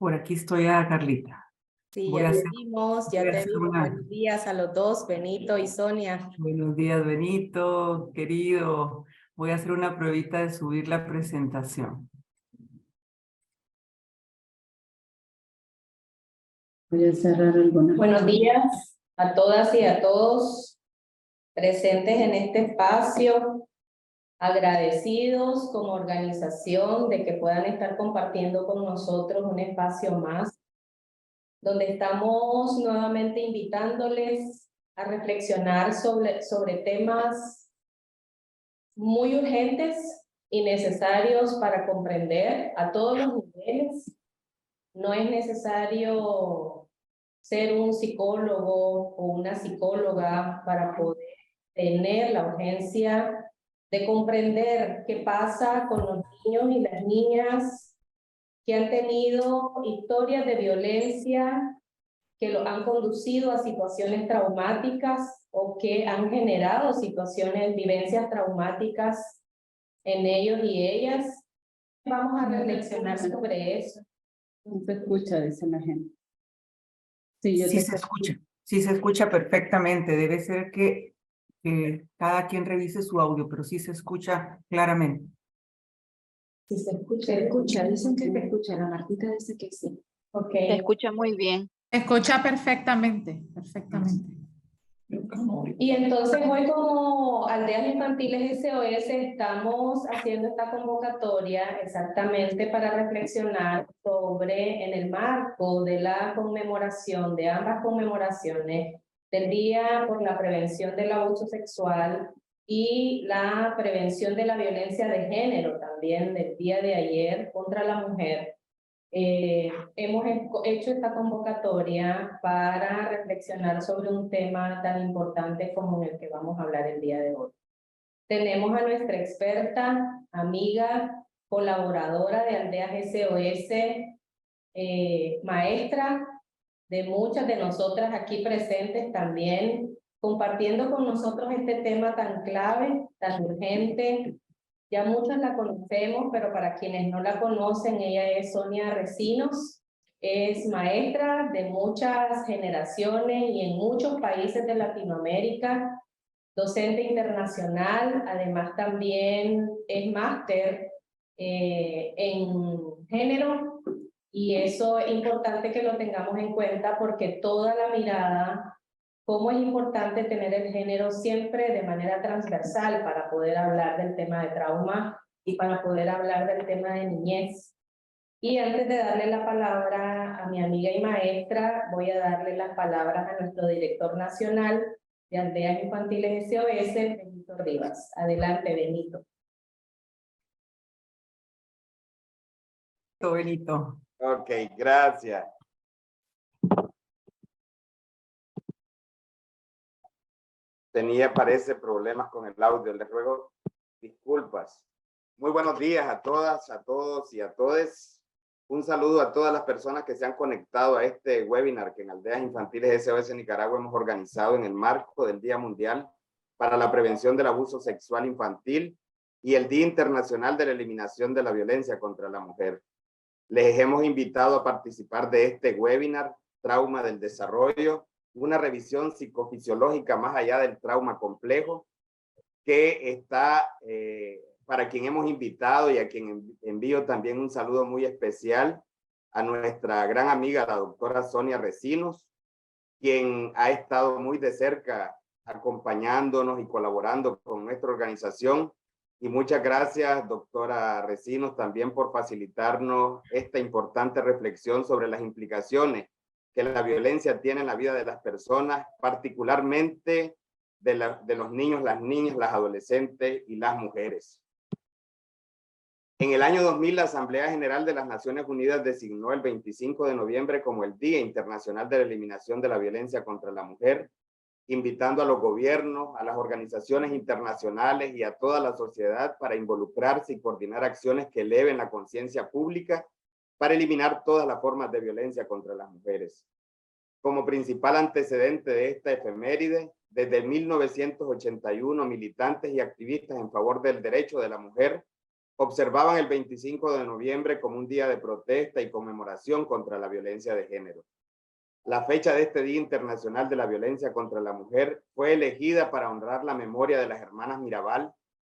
Por aquí estoy a Carlita. Sí, Voy ya a te hacer, vimos, voy ya a te hacer vimos. una... Buenos días a los dos, Benito y Sonia. Buenos días, Benito, querido. Voy a hacer una pruebita de subir la presentación. Voy a cerrar alguna. Buenos días a todas y a todos presentes en este espacio. Agradecidos como organización de que puedan estar compartiendo con nosotros un espacio más, donde estamos nuevamente invitándoles a reflexionar sobre temas muy urgentes y necesarios para comprender a todos los niveles. No es necesario ser un psicólogo o una psicóloga para poder tener la urgencia de comprender qué pasa con los niños y las niñas que han tenido historias de violencia que lo han conducido a situaciones traumáticas o que han generado situaciones, vivencias traumáticas en ellos y ellas. Vamos a reflexionar sobre eso. No se escucha, dice la gente. Sí, yo Sí te se escucha, sí se escucha perfectamente. Debe ser que cada quien revise su audio, pero sí se escucha claramente. Si se escucha. Se escucha, dicen que se escucha. La Martita dice que sí. Ok. Se escucha muy bien. Escucha perfectamente, perfectamente. Y entonces hoy como Aldeas Infantiles SOS estamos haciendo esta convocatoria exactamente para reflexionar sobre, en el marco de la conmemoración, de ambas conmemoraciones, del Día por la Prevención del Abuso Sexual y la prevención de la violencia de género también del día de ayer contra la mujer. Hemos hecho esta convocatoria para reflexionar sobre un tema tan importante como el que vamos a hablar el día de hoy. Tenemos a nuestra experta, amiga, colaboradora de Aldeas SOS, maestra de muchas de nosotras aquí presentes también, compartiendo con nosotros este tema tan clave, tan urgente. Ya muchos la conocemos, pero para quienes no la conocen, ella es Sonia Recinos, es maestra de muchas generaciones y en muchos países de Latinoamérica, docente internacional, además también es máster en género, y eso es importante que lo tengamos en cuenta porque toda la mirada, cómo es importante tener el género siempre de manera transversal para poder hablar del tema de trauma y para poder hablar del tema de niñez. Y antes de darle la palabra a mi amiga y maestra, voy a darle las palabras a nuestro director nacional de Aldeas Infantiles SOS, Benito Rivas. Adelante, Benito. Benito. Ok, gracias. Parece, problemas con el audio. Les ruego disculpas. Muy buenos días a todas, a todos y a todes. Un saludo a todas las personas que se han conectado a este webinar que en Aldeas Infantiles SOS Nicaragua hemos organizado en el marco del Día Mundial para la Prevención del Abuso Sexual Infantil y el Día Internacional de la Eliminación de la Violencia contra la Mujer. Les hemos invitado a participar de este webinar, Trauma del Desarrollo, una revisión psicofisiológica más allá del trauma complejo, que está, para quien hemos invitado y a quien envío también un saludo muy especial a nuestra gran amiga, la doctora Sonia Recinos, quien ha estado muy de cerca acompañándonos y colaborando con nuestra organización. Y muchas gracias, doctora Recinos, también por facilitarnos esta importante reflexión sobre las implicaciones que la violencia tiene en la vida de las personas, particularmente de los niños, las niñas, las adolescentes y las mujeres. En el año 2000, la Asamblea General de las Naciones Unidas designó el 25 de noviembre como el Día Internacional de la Eliminación de la Violencia contra la Mujer, invitando a los gobiernos, a las organizaciones internacionales y a toda la sociedad para involucrarse y coordinar acciones que eleven la conciencia pública para eliminar todas las formas de violencia contra las mujeres. Como principal antecedente de esta efeméride, desde 1981, militantes y activistas en favor del derecho de la mujer observaban el 25 de noviembre como un día de protesta y conmemoración contra la violencia de género. La fecha de este Día Internacional de la Violencia contra la Mujer fue elegida para honrar la memoria de las hermanas Mirabal,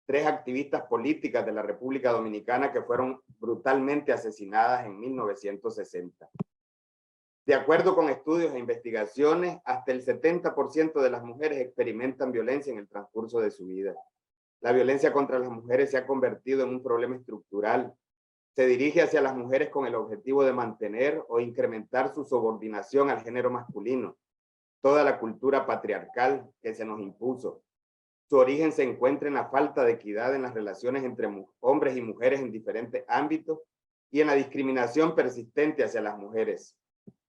3 activistas políticas de la República Dominicana que fueron brutalmente asesinadas en 1960. De acuerdo con estudios e investigaciones, hasta el 70% de las mujeres experimentan violencia en el transcurso de su vida. La violencia contra las mujeres se ha convertido en un problema estructural. Se dirige hacia las mujeres con el objetivo de mantener o incrementar su subordinación al género masculino, toda la cultura patriarcal que se nos impuso. Su origen se encuentra en la falta de equidad en las relaciones entre hombres y mujeres en diferentes ámbitos y en la discriminación persistente hacia las mujeres.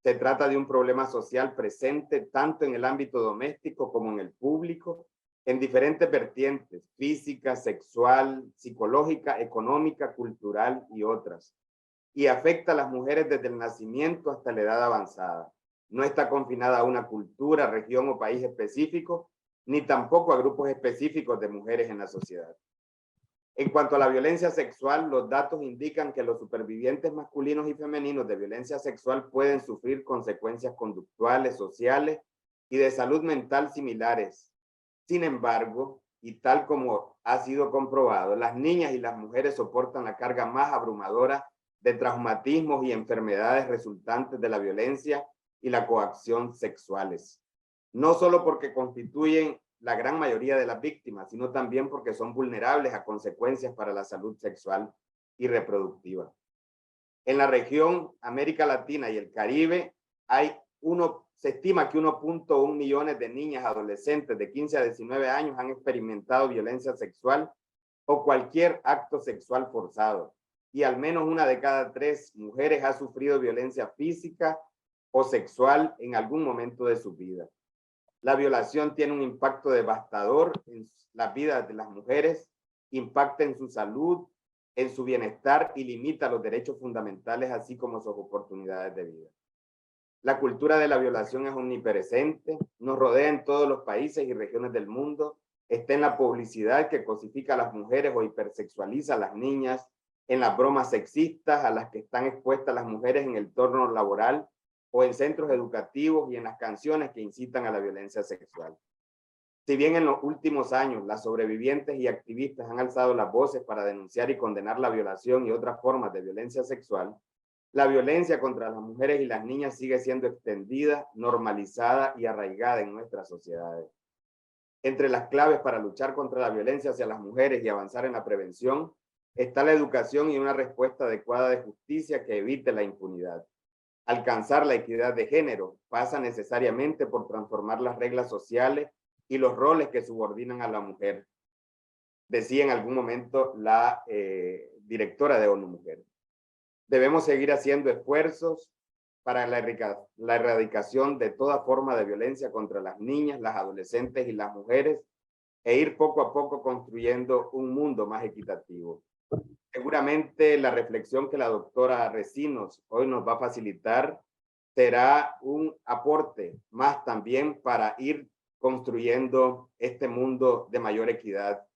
Se trata de un problema social presente tanto en el ámbito doméstico como en el público, en diferentes vertientes, física, sexual, psicológica, económica, cultural y otras. Y afecta a las mujeres desde el nacimiento hasta la edad avanzada. No está confinada a una cultura, región o país específico, ni tampoco a grupos específicos de mujeres en la sociedad. En cuanto a la violencia sexual, los datos indican que los supervivientes masculinos y femeninos de violencia sexual pueden sufrir consecuencias conductuales, sociales y de salud mental similares. Sin embargo, y tal como ha sido comprobado, las niñas y las mujeres soportan la carga más abrumadora de traumatismos y enfermedades resultantes de la violencia y la coacción sexuales. No solo porque constituyen la gran mayoría de las víctimas, sino también porque son vulnerables a consecuencias para la salud sexual y reproductiva. En la región América Latina y el Caribe se estima que 1.1 millones de niñas adolescentes de 15 a 19 años han experimentado violencia sexual o cualquier acto sexual forzado, y al menos 1 de cada 3 mujeres ha sufrido violencia física o sexual en algún momento de su vida. La violación tiene un impacto devastador en la vida de las mujeres, impacta en su salud, en su bienestar y limita los derechos fundamentales, así como sus oportunidades de vida. La cultura de la violación es omnipresente, nos rodea en todos los países y regiones del mundo, está en la publicidad que cosifica a las mujeres o hipersexualiza a las niñas, en las bromas sexistas a las que están expuestas las mujeres en el entorno laboral o en centros educativos y en las canciones que incitan a la violencia sexual. Si bien en los últimos años las sobrevivientes y activistas han alzado las voces para denunciar y condenar la violación y otras formas de violencia sexual, la violencia contra las mujeres y las niñas sigue siendo extendida, normalizada y arraigada en nuestras sociedades. Entre las claves para luchar contra la violencia hacia las mujeres y avanzar en la prevención está la educación y una respuesta adecuada de justicia que evite la impunidad. Alcanzar la equidad de género pasa necesariamente por transformar las reglas sociales y los roles que subordinan a la mujer, decía en algún momento la directora de ONU Mujer. Debemos seguir haciendo esfuerzos para la erradicación de toda forma de violencia contra las niñas, las adolescentes y las mujeres e ir poco a poco construyendo un mundo más equitativo. Seguramente la reflexión que la doctora Recinos hoy nos va a facilitar será un aporte más también para ir construyendo este mundo de mayor equidad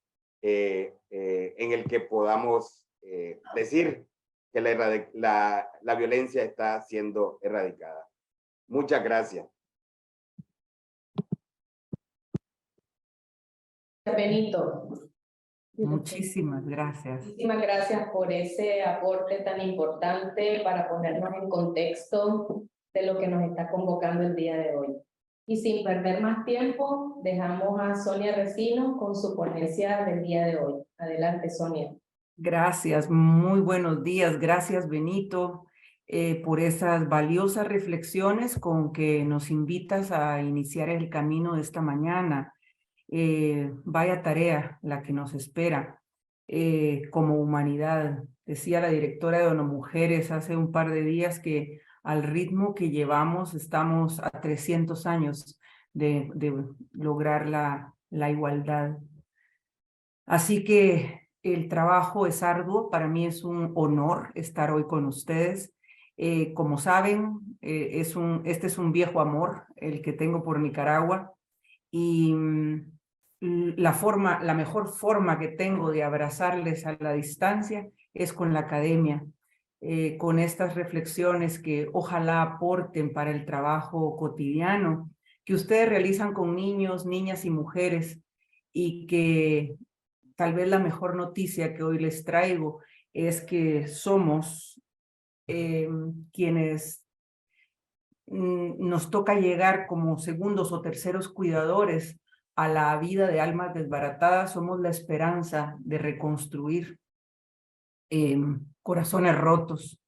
en el que podamos decir que la violencia está siendo erradicada. Muchas gracias. Benito. Muchísimas gracias. Muchísimas gracias por ese aporte tan importante para ponernos en contexto de lo que nos está convocando el día de hoy. Y sin perder más tiempo, dejamos a Sonia Recinos con su ponencia del día de hoy. Adelante, Sonia. Gracias, muy buenos días. Gracias, Benito, por esas valiosas reflexiones con que nos invitas a iniciar el camino de esta mañana. Vaya tarea la que nos espera como humanidad. Decía la directora de ONU Mujeres hace un par de días que al ritmo que llevamos estamos a 300 años de lograr la igualdad. Así que el trabajo es arduo. Para mí es un honor estar hoy con ustedes. Como saben, este es un viejo amor el que tengo por Nicaragua y la mejor forma que tengo de abrazarles a la distancia es con la academia, con estas reflexiones que ojalá aporten para el trabajo cotidiano que ustedes realizan con niños, niñas y mujeres, y que tal vez la mejor noticia que hoy les traigo es que somos quienes nos toca llegar como segundos o terceros cuidadores a la vida de almas desbaratadas. Somos la esperanza de reconstruir corazones rotos,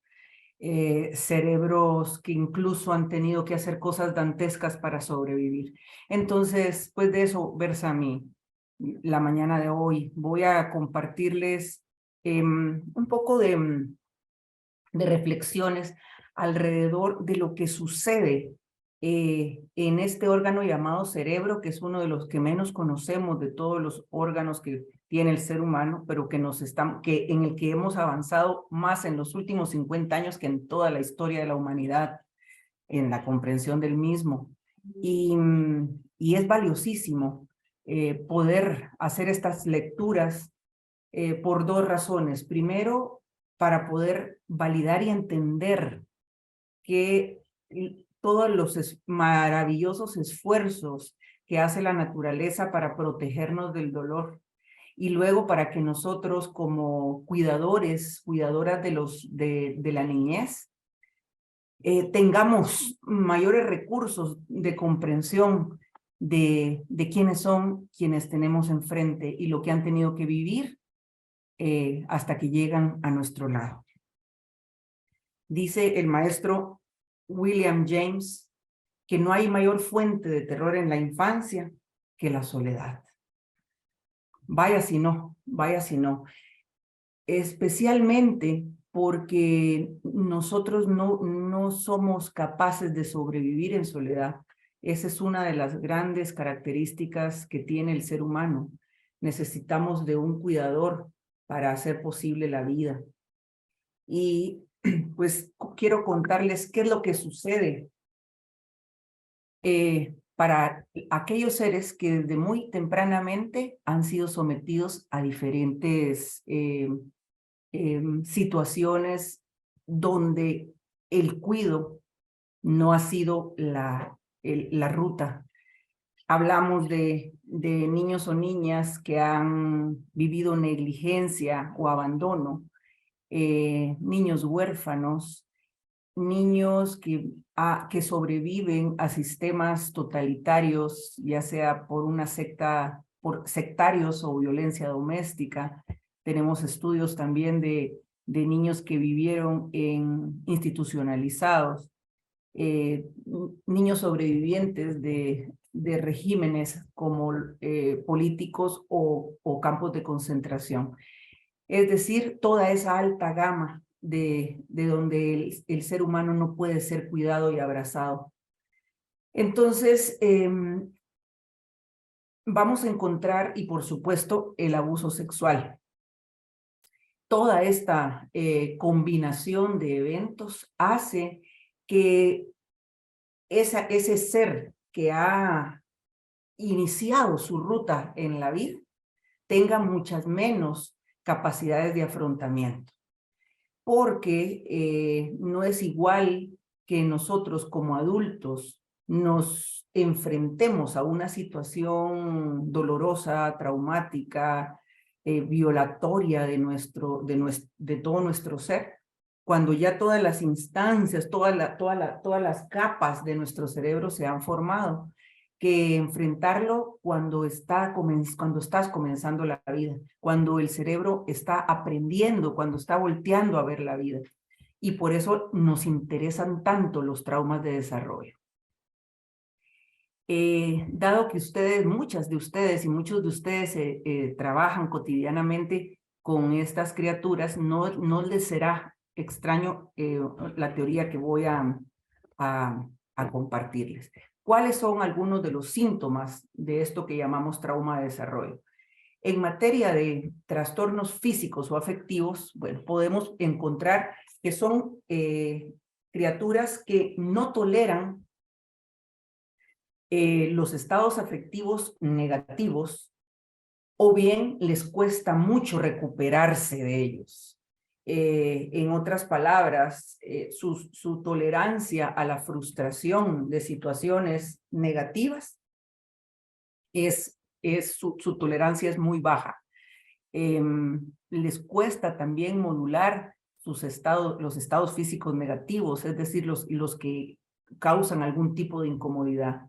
cerebros que incluso han tenido que hacer cosas dantescas para sobrevivir. Entonces, pues de eso versa la mañana de hoy. Voy a compartirles un poco de reflexiones alrededor de lo que sucede en este órgano llamado cerebro, que es uno de los que menos conocemos de todos los órganos que tiene el ser humano, pero que en el que hemos avanzado más en los últimos 50 años que en toda la historia de la humanidad, en la comprensión del mismo. Y es valiosísimo poder hacer estas lecturas por dos razones. Primero, para poder validar y entender que todos los maravillosos esfuerzos que hace la naturaleza para protegernos del dolor, y luego para que nosotros como cuidadoras de la niñez, tengamos mayores recursos de comprensión de quiénes son quienes tenemos enfrente y lo que han tenido que vivir hasta que llegan a nuestro lado. Dice el maestro William James que no hay mayor fuente de terror en la infancia que la soledad. Vaya si no, vaya si no. Especialmente porque nosotros no somos capaces de sobrevivir en soledad. Esa es una de las grandes características que tiene el ser humano. Necesitamos de un cuidador para hacer posible la vida. Y pues quiero contarles qué es lo que sucede para aquellos seres que desde muy tempranamente han sido sometidos a diferentes situaciones donde el cuidado no ha sido la ruta. Hablamos de niños o niñas que han vivido negligencia o abandono, niños huérfanos, niños que sobreviven a sistemas totalitarios, ya sea por una secta, por sectarios o violencia doméstica. Tenemos estudios también de niños que vivieron institucionalizados, niños sobrevivientes de regímenes como políticos o campos de concentración. Es decir, toda esa alta gama de donde el ser humano no puede ser cuidado y abrazado. Entonces, vamos a encontrar, y por supuesto, el abuso sexual. Toda esta combinación de eventos hace que ese ser que ha iniciado su ruta en la vida tenga muchas menos capacidades de afrontamiento, porque no es igual que nosotros como adultos nos enfrentemos a una situación dolorosa, traumática, violatoria de todo nuestro ser, cuando ya todas las instancias, todas las capas de nuestro cerebro se han formado, que enfrentarlo cuando estás comenzando la vida, cuando el cerebro está aprendiendo, cuando está volteando a ver la vida. Y por eso nos interesan tanto los traumas de desarrollo. Dado que muchas de ustedes y muchos de ustedes trabajan cotidianamente con estas criaturas, no les será extraño la teoría que voy a compartirles. ¿Cuáles son algunos de los síntomas de esto que llamamos trauma de desarrollo? En materia de trastornos físicos o afectivos, bueno, podemos encontrar que son criaturas que no toleran los estados afectivos negativos o bien les cuesta mucho recuperarse de ellos. En otras palabras, su tolerancia a la frustración de situaciones negativas su tolerancia es muy baja. Les cuesta también modular los estados físicos negativos, es decir, los que causan algún tipo de incomodidad.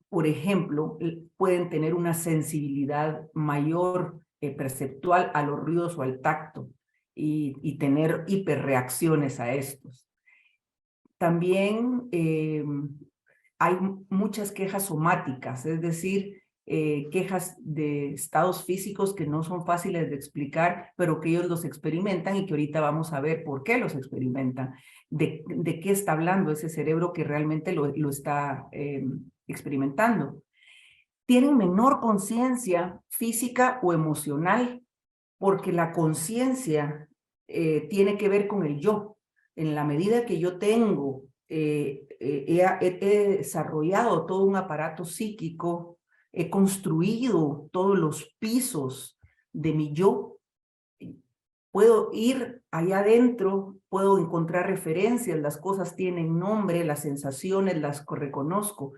Por ejemplo, pueden tener una sensibilidad mayor perceptual a los ruidos o al tacto y tener hiperreacciones a estos. También hay muchas quejas somáticas, es decir, quejas de estados físicos que no son fáciles de explicar, pero que ellos los experimentan y que ahorita vamos a ver por qué los experimentan, de qué está hablando ese cerebro que realmente lo está experimentando. Tienen menor conciencia física o emocional, porque la conciencia tiene que ver con el yo. En la medida que yo tengo, he desarrollado todo un aparato psíquico, he construido todos los pisos de mi yo, puedo ir allá adentro, puedo encontrar referencias, las cosas tienen nombre, las sensaciones las reconozco.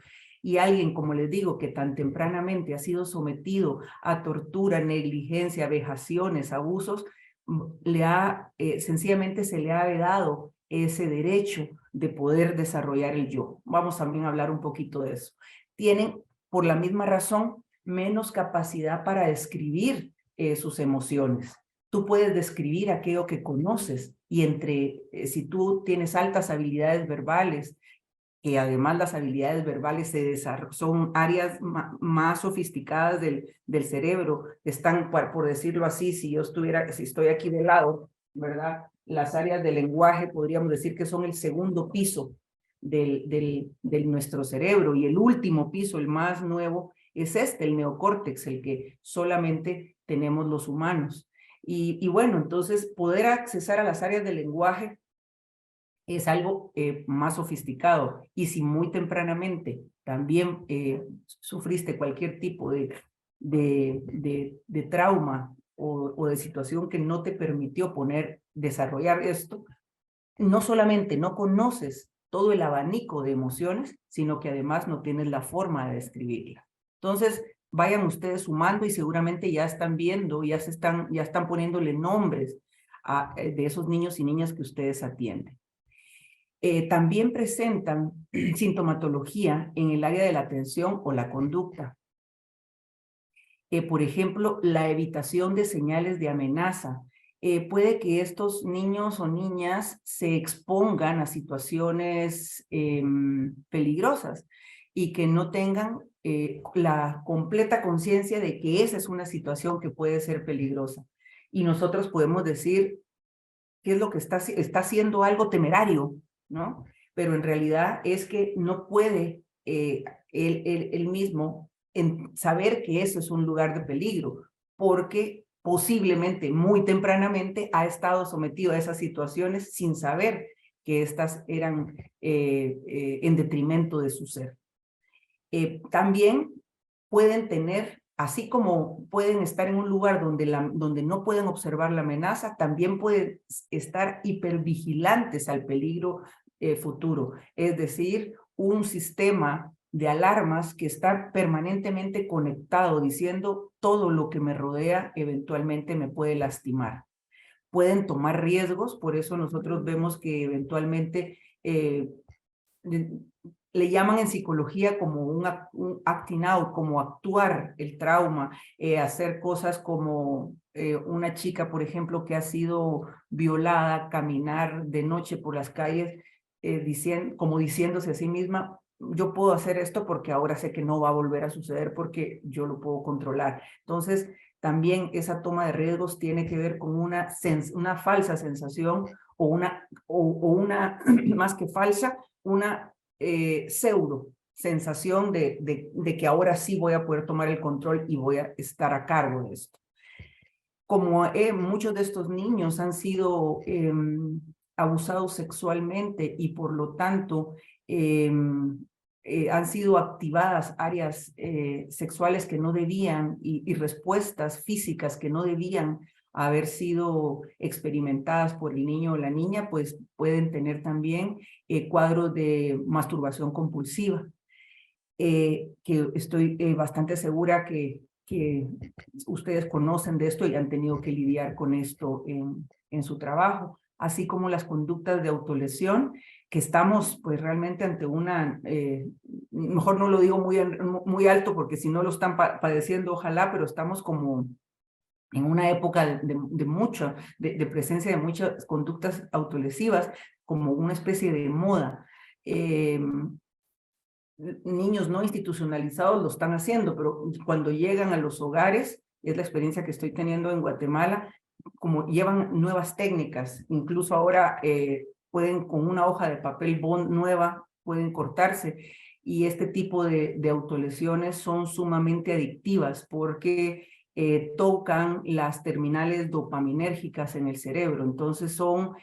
Y alguien, como les digo, que tan tempranamente ha sido sometido a tortura, negligencia, vejaciones, abusos, sencillamente se le ha dado ese derecho de poder desarrollar el yo. Vamos también a hablar un poquito de eso. Tienen, por la misma razón, menos capacidad para describir sus emociones. Tú puedes describir aquello que conoces y si tú tienes altas habilidades verbales, que además las habilidades verbales son áreas más sofisticadas del cerebro, están, por decirlo así, si estoy aquí de lado, ¿verdad? Las áreas del lenguaje podríamos decir que son el segundo piso de nuestro cerebro, y el último piso, el más nuevo, es el neocórtex, el que solamente tenemos los humanos. Y bueno, entonces poder accesar a las áreas del lenguaje es algo más sofisticado. Y si muy tempranamente también sufriste cualquier tipo de trauma o de situación que no te permitió desarrollar esto, no solamente no conoces todo el abanico de emociones, sino que además no tienes la forma de describirla. Entonces, vayan ustedes sumando y seguramente ya están viendo, ya están poniéndole nombres de esos niños y niñas que ustedes atienden. También presentan sintomatología en el área de la atención o la conducta. Por ejemplo, la evitación de señales de amenaza. Puede que estos niños o niñas se expongan a situaciones peligrosas y que no tengan la completa conciencia de que esa es una situación que puede ser peligrosa. Y nosotros podemos decir qué es lo que está haciendo algo temerario, ¿no? Pero en realidad es que no puede él mismo saber que eso es un lugar de peligro, porque posiblemente muy tempranamente ha estado sometido a esas situaciones sin saber que estas eran en detrimento de su ser. También pueden tener, así como pueden estar en un lugar donde no pueden observar la amenaza, también pueden estar hipervigilantes al peligro futuro. Es decir, un sistema de alarmas que está permanentemente conectado, diciendo todo lo que me rodea eventualmente me puede lastimar. Pueden tomar riesgos, por eso nosotros vemos que eventualmente le llaman en psicología como un acting out, como actuar el trauma, hacer cosas como una chica, por ejemplo, que ha sido violada, caminar de noche por las calles, como diciéndose a sí misma, yo puedo hacer esto porque ahora sé que no va a volver a suceder porque yo lo puedo controlar. Entonces, también esa toma de riesgos tiene que ver con una falsa sensación o una más que falsa, una pseudo sensación de que ahora sí voy a poder tomar el control y voy a estar a cargo de esto. Como muchos de estos niños han sido abusados sexualmente y por lo tanto han sido activadas áreas sexuales que no debían y respuestas físicas que no debían haber sido experimentadas por el niño o la niña, pues pueden tener también cuadros de masturbación compulsiva, que estoy bastante segura que ustedes conocen de esto y han tenido que lidiar con esto en su trabajo, así como las conductas de autolesión, que estamos pues realmente ante una, mejor no lo digo muy alto porque si no lo están padeciendo, ojalá, pero estamos como en una época de presencia de muchas conductas autolesivas, como una especie de moda. Niños no institucionalizados lo están haciendo, pero cuando llegan a los hogares, es la experiencia que estoy teniendo en Guatemala, como llevan nuevas técnicas, incluso ahora pueden con una hoja de papel bond nueva, pueden cortarse, y este tipo de autolesiones son sumamente adictivas porque tocan las terminales dopaminérgicas en el cerebro, entonces son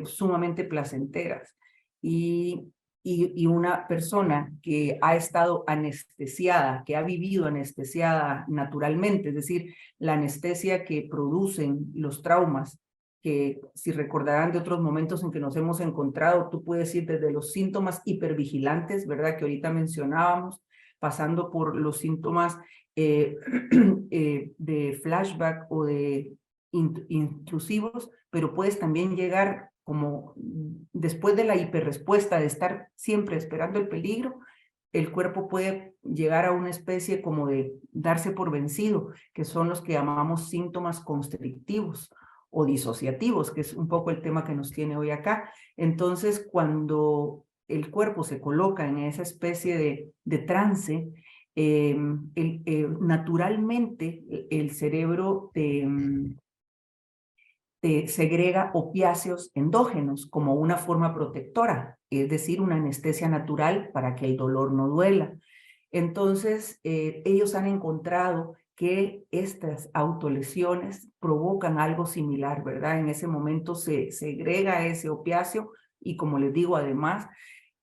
sumamente placenteras. Y una persona que ha estado anestesiada, que ha vivido anestesiada naturalmente, es decir, la anestesia que producen los traumas, que si recordarán de otros momentos en que nos hemos encontrado, tú puedes ir desde los síntomas hipervigilantes, ¿verdad? Que ahorita mencionábamos, pasando por los síntomas de flashback o de intrusivos, pero puedes también llegar como después de la hiperrespuesta de estar siempre esperando el peligro, el cuerpo puede llegar a una especie como de darse por vencido, que son los que llamamos síntomas constrictivos o disociativos, que es un poco el tema que nos tiene hoy acá. Entonces, cuando el cuerpo se coloca en esa especie de trance, naturalmente el cerebro segrega opiáceos endógenos como una forma protectora, es decir, una anestesia natural para que el dolor no duela. Entonces, ellos han encontrado que estas autolesiones provocan algo similar, ¿verdad? En ese momento se segrega ese opiáceo y, como les digo, además,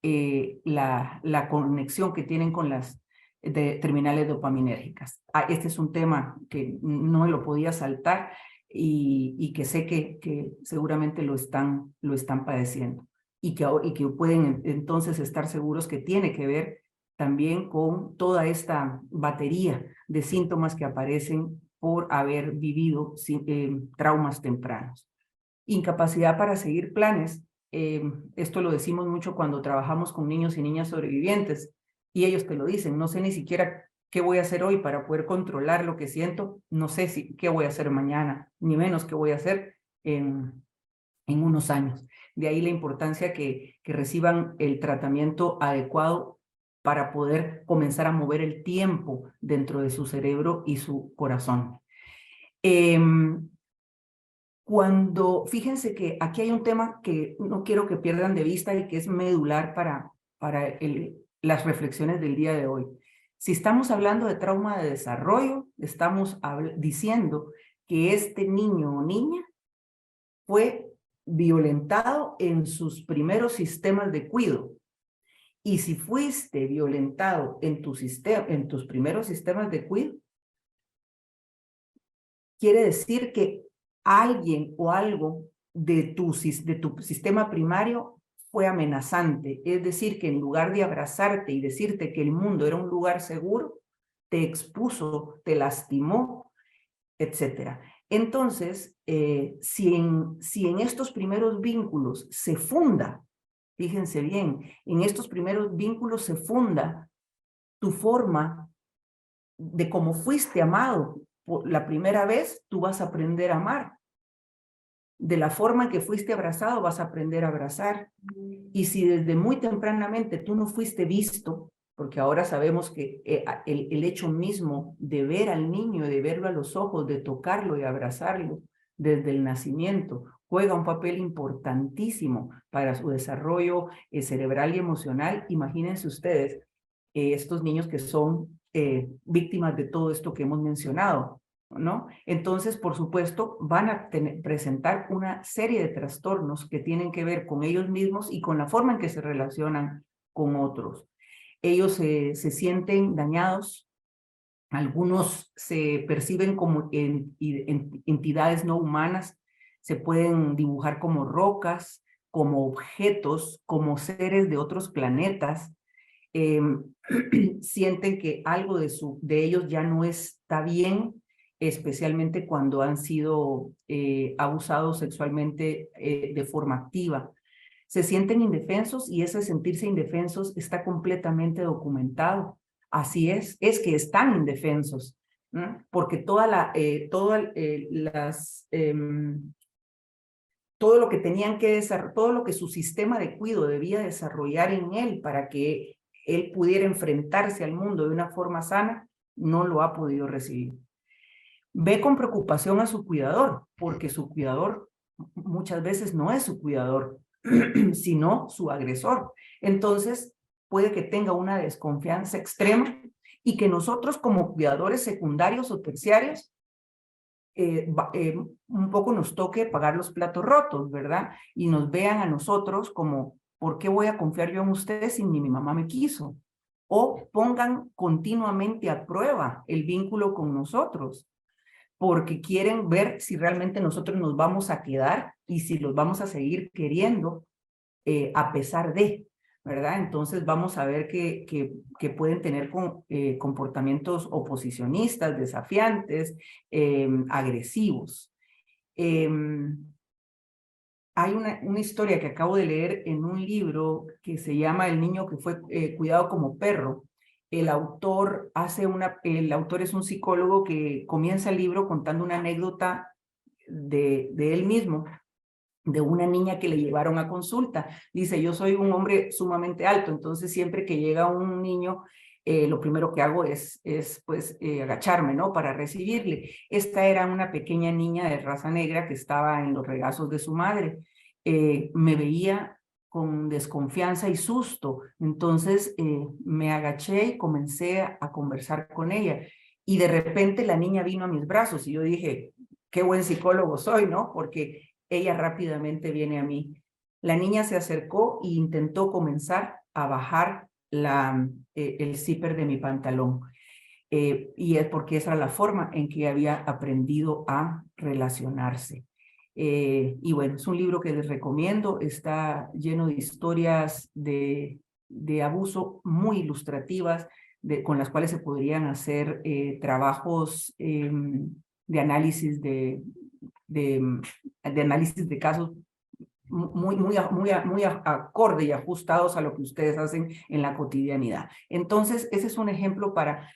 la conexión que tienen con las terminales dopaminérgicas. Este es un tema que no lo podía saltar, y que sé que seguramente lo están padeciendo y que pueden entonces estar seguros que tiene que ver también con toda esta batería de síntomas que aparecen por haber vivido traumas tempranos. Incapacidad para seguir planes, esto lo decimos mucho cuando trabajamos con niños y niñas sobrevivientes y ellos te lo dicen, no sé ni siquiera ¿qué voy a hacer hoy para poder controlar lo que siento? No sé qué voy a hacer mañana, ni menos qué voy a hacer en unos años. De ahí la importancia que reciban el tratamiento adecuado para poder comenzar a mover el tiempo dentro de su cerebro y su corazón. Fíjense que aquí hay un tema que no quiero que pierdan de vista y que es medular para las reflexiones del día de hoy. Si estamos hablando de trauma de desarrollo, estamos diciendo que este niño o niña fue violentado en sus primeros sistemas de cuidado. Y si fuiste violentado en tus primeros sistemas de cuidado, quiere decir que alguien o algo de tu sistema primario fue amenazante, es decir, que en lugar de abrazarte y decirte que el mundo era un lugar seguro, te expuso, te lastimó, etc. Entonces, si en estos primeros vínculos se funda, fíjense bien, en estos primeros vínculos se funda tu forma de cómo fuiste amado por la primera vez, tú vas a aprender a amar. De la forma en que fuiste abrazado, vas a aprender a abrazar. Y si desde muy tempranamente tú no fuiste visto, porque ahora sabemos que el hecho mismo de ver al niño, de verlo a los ojos, de tocarlo y abrazarlo desde el nacimiento, juega un papel importantísimo para su desarrollo cerebral y emocional. Imagínense ustedes, estos niños que son víctimas de todo esto que hemos mencionado, ¿no? Entonces, por supuesto, van a presentar una serie de trastornos que tienen que ver con ellos mismos y con la forma en que se relacionan con otros. Ellos se sienten dañados, algunos se perciben como entidades no humanas, se pueden dibujar como rocas, como objetos, como seres de otros planetas. Sienten que algo de ellos ya no está bien, especialmente cuando han sido abusados sexualmente de forma activa. Se sienten indefensos y ese sentirse indefensos está completamente documentado. Así es que están indefensos, ¿no? Porque todo lo que tenían que desarrollar, todo lo que su sistema de cuidado debía desarrollar en él para que él pudiera enfrentarse al mundo de una forma sana, no lo ha podido recibir. Ve con preocupación a su cuidador, porque su cuidador muchas veces no es su cuidador, sino su agresor. Entonces, puede que tenga una desconfianza extrema y que nosotros como cuidadores secundarios o terciarios un poco nos toque pagar los platos rotos, ¿verdad? Y nos vean a nosotros como, ¿por qué voy a confiar yo en ustedes si ni mi mamá me quiso? O pongan continuamente a prueba el vínculo con nosotros, porque quieren ver si realmente nosotros nos vamos a quedar y si los vamos a seguir queriendo a pesar de, ¿verdad? Entonces vamos a ver que pueden tener comportamientos oposicionistas, desafiantes, agresivos. Hay una historia que acabo de leer en un libro que se llama El niño que fue cuidado como perro. El autor es un psicólogo que comienza el libro contando una anécdota de él mismo, de una niña que le llevaron a consulta. Dice, yo soy un hombre sumamente alto, entonces siempre que llega un niño, lo primero que hago es agacharme, ¿no? Para recibirle. Esta era una pequeña niña de raza negra que estaba en los regazos de su madre. Me veía con desconfianza y susto, entonces me agaché y comencé a conversar con ella. Y de repente la niña vino a mis brazos y yo dije, qué buen psicólogo soy, ¿no? Porque ella rápidamente viene a mí. La niña se acercó e intentó comenzar a bajar el zipper de mi pantalón. Y es porque esa era la forma en que había aprendido a relacionarse. Y bueno, es un libro que les recomiendo, está lleno de historias de abuso muy ilustrativas, con las cuales se podrían hacer trabajos de análisis de análisis de casos muy acorde y ajustados a lo que ustedes hacen en la cotidianidad. Entonces, ese es un ejemplo para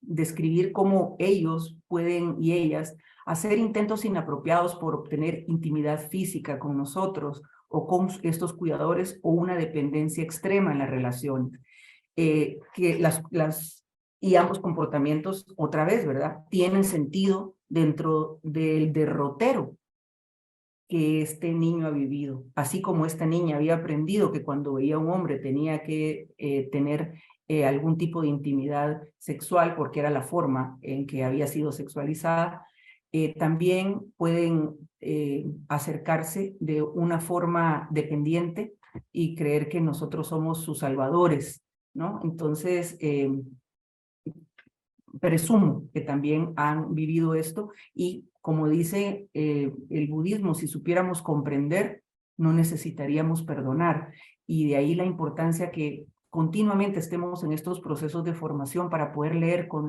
describir cómo ellos pueden y ellas hacer intentos inapropiados por obtener intimidad física con nosotros o con estos cuidadores o una dependencia extrema en la relación. Y ambos comportamientos, otra vez, ¿verdad?, tienen sentido dentro del derrotero que este niño ha vivido. Así como esta niña había aprendido que cuando veía a un hombre tenía que tener algún tipo de intimidad sexual porque era la forma en que había sido sexualizada, también pueden acercarse de una forma dependiente y creer que nosotros somos sus salvadores, ¿no? Entonces, presumo que también han vivido esto y como dice el budismo, si supiéramos comprender, no necesitaríamos perdonar. Y de ahí la importancia que continuamente estemos en estos procesos de formación para poder leer con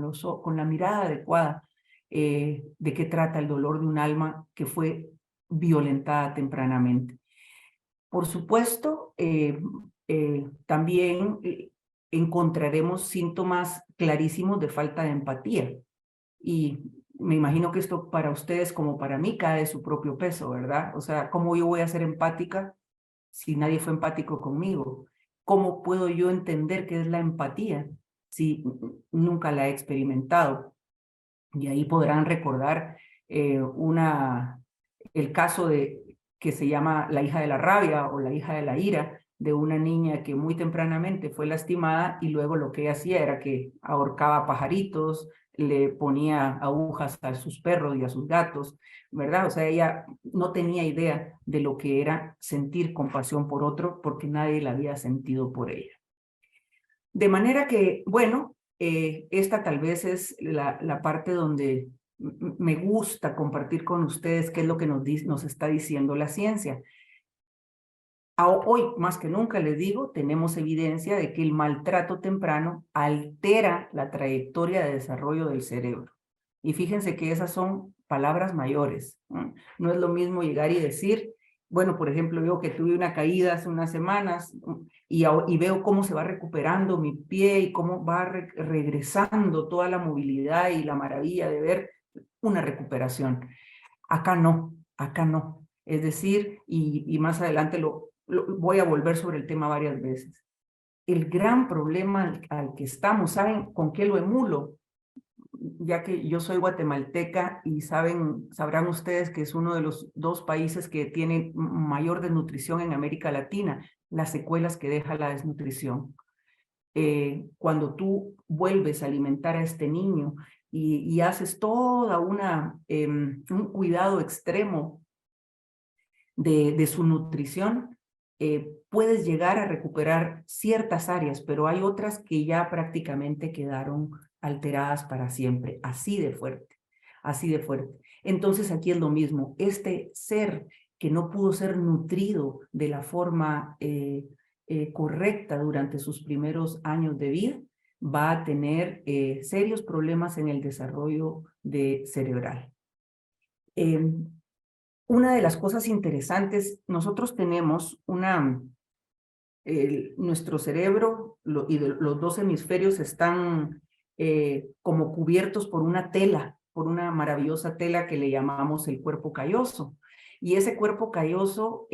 la mirada adecuada de qué trata el dolor de un alma que fue violentada tempranamente. Por supuesto, también encontraremos síntomas clarísimos de falta de empatía. Y me imagino que esto para ustedes como para mí cae de su propio peso, ¿verdad? O sea, ¿cómo yo voy a ser empática si nadie fue empático conmigo? ¿Cómo puedo yo entender qué es la empatía si nunca la he experimentado? Y ahí podrán recordar el caso que se llama la hija de la rabia o la hija de la ira, de una niña que muy tempranamente fue lastimada y luego lo que ella hacía era que ahorcaba pajaritos, le ponía agujas a sus perros y a sus gatos, ¿verdad? O sea, ella no tenía idea de lo que era sentir compasión por otro porque nadie la había sentido por ella. De manera que, bueno, esta tal vez es la parte donde me gusta compartir con ustedes qué es lo que nos está diciendo la ciencia. Hoy, más que nunca, les digo, tenemos evidencia de que el maltrato temprano altera la trayectoria de desarrollo del cerebro. Y fíjense que esas son palabras mayores. No es lo mismo llegar y decir, bueno, por ejemplo, yo que tuve una caída hace unas semanas y veo cómo se va recuperando mi pie y cómo va regresando toda la movilidad y la maravilla de ver una recuperación. Acá no, acá no. Es decir, y más adelante voy a volver sobre el tema varias veces. El gran problema al que estamos, ¿saben con qué lo emulo? Ya que yo soy guatemalteca y sabrán ustedes que es uno de los 2 países que tiene mayor desnutrición en América Latina, las secuelas que deja la desnutrición. Cuando tú vuelves a alimentar a este niño y haces toda un cuidado extremo de su nutrición, puedes llegar a recuperar ciertas áreas, pero hay otras que ya prácticamente quedaron alteradas para siempre, así de fuerte, así de fuerte. Entonces aquí es lo mismo, este ser que no pudo ser nutrido de la forma correcta durante sus primeros años de vida, va a tener serios problemas en el desarrollo cerebral. Una de las cosas interesantes, nosotros tenemos nuestro cerebro y los 2 hemisferios están como cubiertos por una tela, por una maravillosa tela que le llamamos el cuerpo calloso. Y ese cuerpo calloso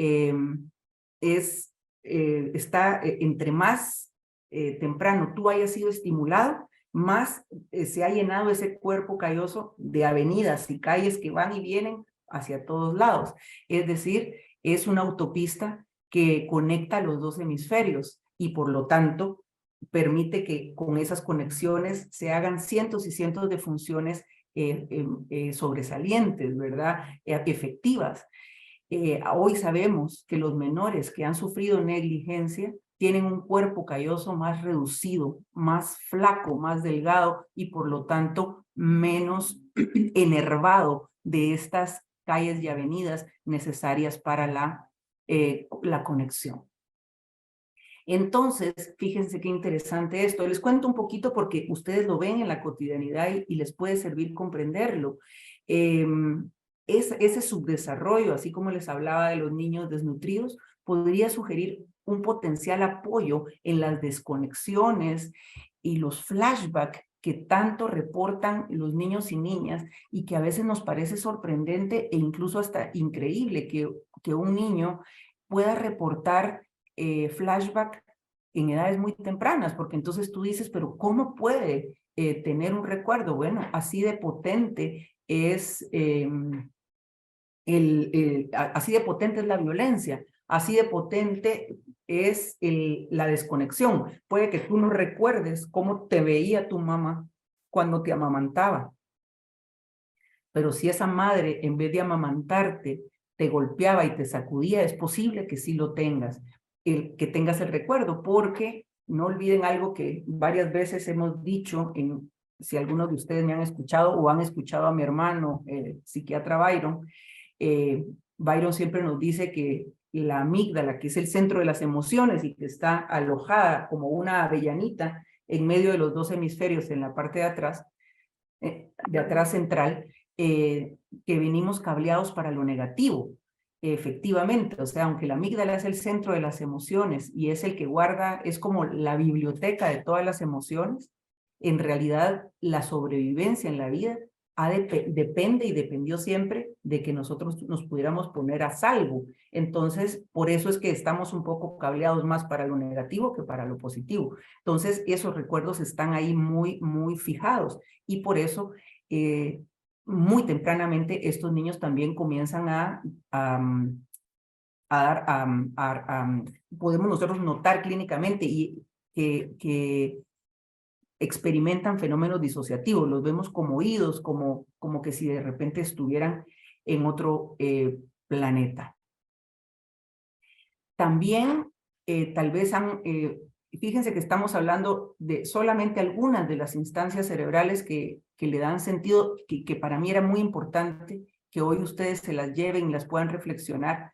está entre más temprano tú hayas sido estimulado, más se ha llenado ese cuerpo calloso de avenidas y calles que van y vienen hacia todos lados. Es decir, es una autopista que conecta los 2 hemisferios y por lo tanto permite que con esas conexiones se hagan cientos y cientos de funciones sobresalientes, ¿verdad? Efectivas. Hoy sabemos que los menores que han sufrido negligencia tienen un cuerpo calloso más reducido, más flaco, más delgado y por lo tanto menos enervado de estas calles y avenidas necesarias para la conexión. Entonces, fíjense qué interesante esto. Les cuento un poquito porque ustedes lo ven en la cotidianidad y les puede servir comprenderlo. Ese subdesarrollo, así como les hablaba de los niños desnutridos, podría sugerir un potencial apoyo en las desconexiones y los flashbacks que tanto reportan los niños y niñas y que a veces nos parece sorprendente e incluso hasta increíble que un niño pueda reportar flashback en edades muy tempranas, porque entonces tú dices, pero ¿cómo puede tener un recuerdo? Bueno, así de potente es así de potente es la violencia, así de potente es la desconexión. Puede que tú no recuerdes cómo te veía tu mamá cuando te amamantaba, pero si esa madre en vez de amamantarte te golpeaba y te sacudía, es posible que sí lo tengas, que tengas el recuerdo, porque no olviden algo que varias veces hemos dicho, si algunos de ustedes me han escuchado o han escuchado a mi hermano, psiquiatra Byron, Byron siempre nos dice que la amígdala, que es el centro de las emociones y que está alojada como una avellanita en medio de los 2 hemisferios en la parte de atrás central, que venimos cableados para lo negativo. Efectivamente, o sea, aunque la amígdala es el centro de las emociones y es el que guarda, es como la biblioteca de todas las emociones, en realidad la sobrevivencia en la vida depende y dependió siempre de que nosotros nos pudiéramos poner a salvo. Entonces, por eso es que estamos un poco cableados más para lo negativo que para lo positivo. Entonces, esos recuerdos están ahí muy, muy fijados y por eso muy tempranamente estos niños también comienzan podemos nosotros notar clínicamente y que experimentan fenómenos disociativos, los vemos como oídos, como que si de repente estuvieran en otro planeta. También tal vez fíjense que estamos hablando de solamente algunas de las instancias cerebrales que le dan sentido, que para mí era muy importante que hoy ustedes se las lleven y las puedan reflexionar,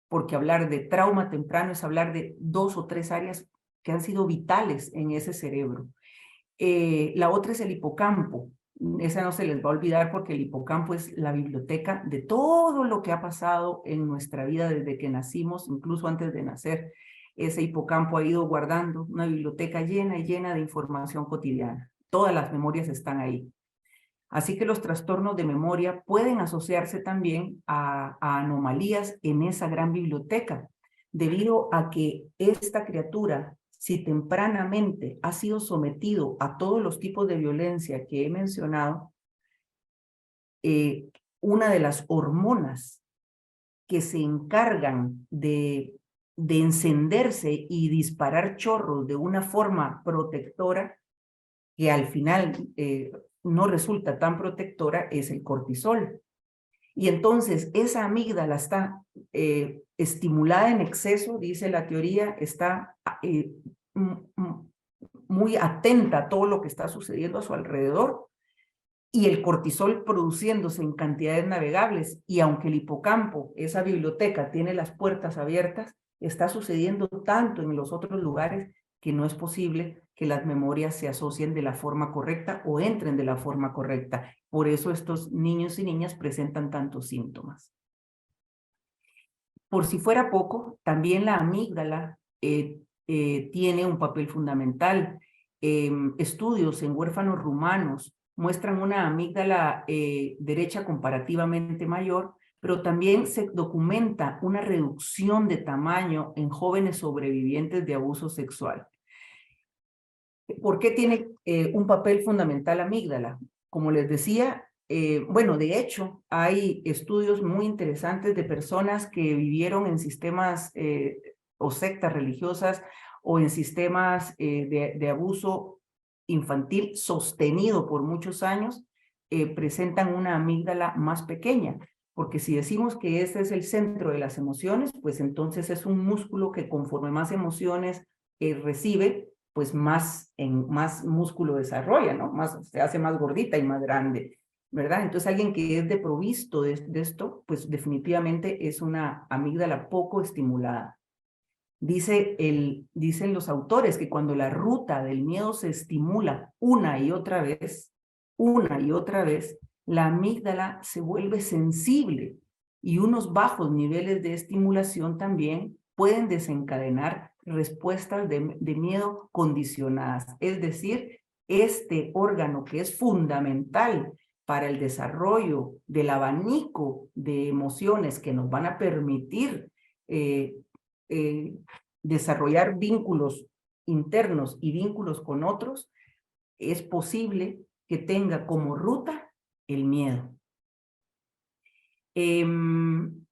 porque hablar de trauma temprano es hablar de 2 o 3 áreas que han sido vitales en ese cerebro. La otra es el hipocampo. Esa no se les va a olvidar porque el hipocampo es la biblioteca de todo lo que ha pasado en nuestra vida desde que nacimos, incluso antes de nacer. Ese hipocampo ha ido guardando una biblioteca llena y llena de información cotidiana. Todas las memorias están ahí. Así que los trastornos de memoria pueden asociarse también a anomalías en esa gran biblioteca, debido a que esta criatura, si tempranamente ha sido sometido a todos los tipos de violencia que he mencionado, una de las hormonas que se encargan de encenderse y disparar chorros de una forma protectora, que al final no resulta tan protectora, es el cortisol. Y entonces esa amígdala está estimulada en exceso, dice la teoría, está muy atenta a todo lo que está sucediendo a su alrededor, y el cortisol produciéndose en cantidades navegables, y aunque el hipocampo, esa biblioteca, tiene las puertas abiertas, está sucediendo tanto en los otros lugares que no es posible que las memorias se asocien de la forma correcta o entren de la forma correcta. Por eso estos niños y niñas presentan tantos síntomas. Por si fuera poco, también la amígdala tiene un papel fundamental. Estudios en huérfanos rumanos muestran una amígdala derecha comparativamente mayor, pero también se documenta una reducción de tamaño en jóvenes sobrevivientes de abuso sexual. ¿Por qué tiene un papel fundamental la amígdala? Como les decía, bueno, de hecho, hay estudios muy interesantes de personas que vivieron en sistemas o sectas religiosas o en sistemas de abuso infantil sostenido por muchos años, presentan una amígdala más pequeña. Porque si decimos que este es el centro de las emociones, pues entonces es un músculo que conforme más emociones recibe, pues más músculo desarrolla, ¿no? Se hace más gordita y más grande, ¿verdad? Entonces alguien que es desprovisto de esto, pues definitivamente es una amígdala poco estimulada. Dicen los autores que cuando la ruta del miedo se estimula una y otra vez, la amígdala se vuelve sensible, y unos bajos niveles de estimulación también pueden desencadenar respuestas de miedo condicionadas. Es decir, este órgano que es fundamental para el desarrollo del abanico de emociones que nos van a permitir desarrollar vínculos internos y vínculos con otros, es posible que tenga como ruta el miedo.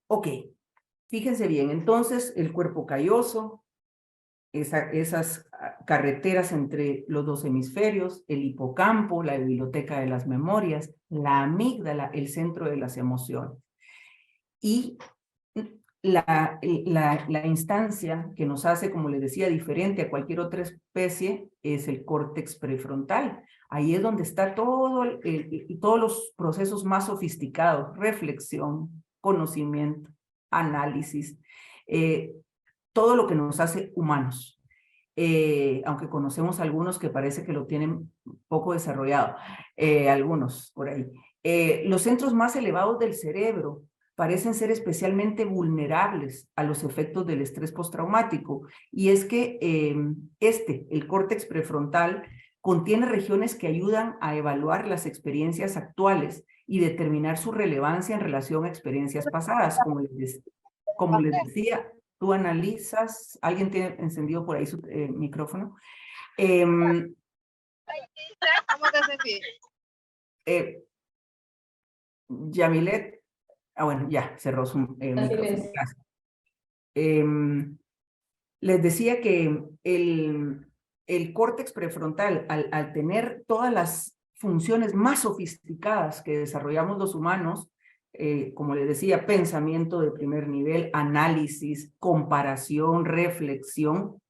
Ok, fíjense bien, entonces el cuerpo calloso, esas carreteras entre los dos hemisferios, el hipocampo, la biblioteca de las memorias, la amígdala, el centro de las emociones. Y la instancia que nos hace, como les decía, diferente a cualquier otra especie es el córtex prefrontal. Ahí es donde está todos los procesos más sofisticados: reflexión, conocimiento, análisis, todo lo que nos hace humanos. Aunque conocemos algunos que parece que lo tienen poco desarrollado, algunos por ahí. Los centros más elevados del cerebro parecen ser especialmente vulnerables a los efectos del estrés postraumático, y es que el córtex prefrontal contiene regiones que ayudan a evaluar las experiencias actuales y determinar su relevancia en relación a experiencias pasadas. Como les decía, tú analizas, alguien tiene encendido por ahí su micrófono. ¿Cómo te sentís? Yamilet. Bueno, ya cerró su micrófono. Les decía que el córtex prefrontal, al tener todas las funciones más sofisticadas que desarrollamos los humanos, como les decía, pensamiento de primer nivel, análisis, comparación, reflexión,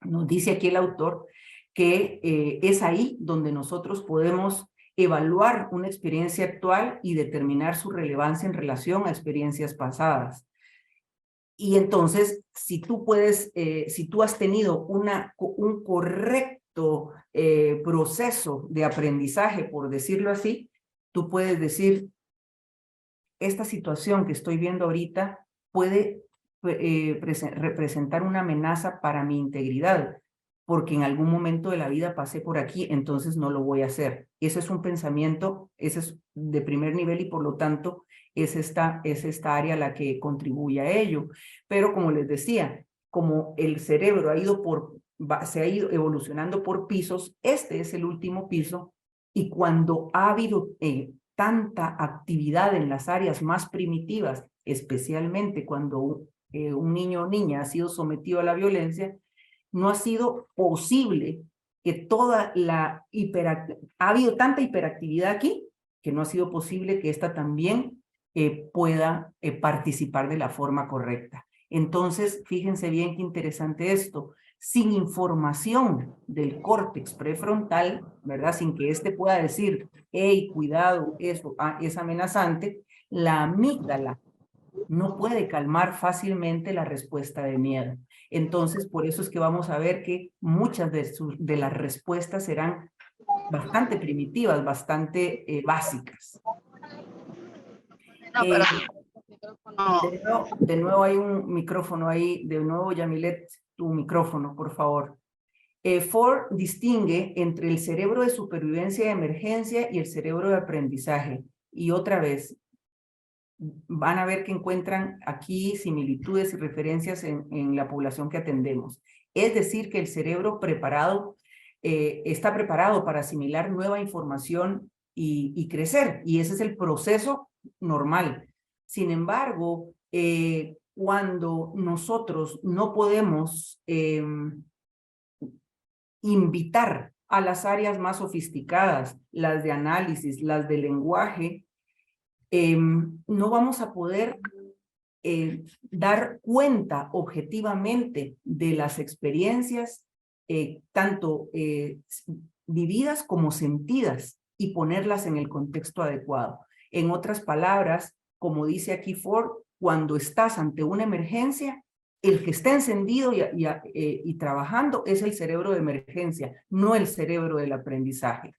Nos dice aquí el autor que es ahí donde nosotros podemos evaluar una experiencia actual y determinar su relevancia en relación a experiencias pasadas. Y entonces, si tú puedes, si tú has tenido un correcto proceso de aprendizaje, por decirlo así, tú puedes decir, esta situación que estoy viendo ahorita puede representar una amenaza para mi integridad, porque en algún momento de la vida pasé por aquí, entonces no lo voy a hacer. Ese es un pensamiento, ese es de primer nivel y por lo tanto es esta área la que contribuye a ello. Pero como les decía, como el cerebro se ha ido evolucionando por pisos, este es el último piso y cuando ha habido tanta actividad en las áreas más primitivas, especialmente cuando un niño o niña ha sido sometido a la violencia, no ha sido posible que ha habido tanta hiperactividad aquí que no ha sido posible que esta también pueda participar de la forma correcta. Entonces, fíjense bien qué interesante esto. Sin información del córtex prefrontal, ¿verdad? Sin que éste pueda decir, hey, cuidado, eso es amenazante, la amígdala no puede calmar fácilmente la respuesta de miedo. Entonces, por eso es que vamos a ver que muchas de las respuestas serán bastante primitivas, bastante básicas. De nuevo hay un micrófono ahí, de nuevo Yamilet, tu micrófono, por favor. Ford distingue entre el cerebro de supervivencia y emergencia y el cerebro de aprendizaje. Y otra vez, van a ver que encuentran aquí similitudes y referencias en la población que atendemos. Es decir, que el cerebro está preparado para asimilar nueva información y crecer, y ese es el proceso normal. Sin embargo, cuando nosotros no podemos invitar a las áreas más sofisticadas, las de análisis, las de lenguaje, no vamos a poder dar cuenta objetivamente de las experiencias, tanto vividas como sentidas, y ponerlas en el contexto adecuado. En otras palabras, como dice aquí Ford, cuando estás ante una emergencia, el que está encendido y trabajando es el cerebro de emergencia, no el cerebro del aprendizaje.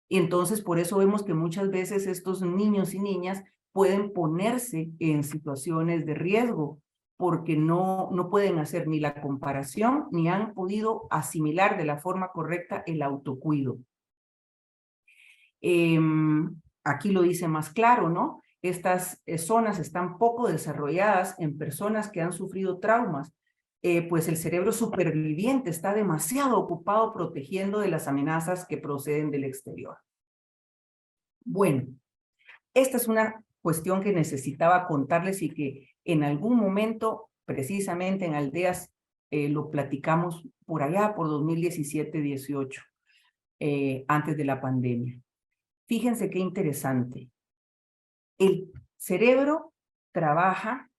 Y entonces por eso vemos que muchas veces estos niños y niñas pueden ponerse en situaciones de riesgo porque no pueden hacer ni la comparación ni han podido asimilar de la forma correcta el autocuido. Aquí lo dice más claro, ¿no? Estas zonas están poco desarrolladas en personas que han sufrido traumas, pues el cerebro superviviente está demasiado ocupado protegiendo de las amenazas que proceden del exterior. Bueno, esta es una cuestión que necesitaba contarles y que en algún momento, precisamente en Aldeas, lo platicamos por allá, por 2017-18, antes de la pandemia. Fíjense qué interesante. El cerebro trabaja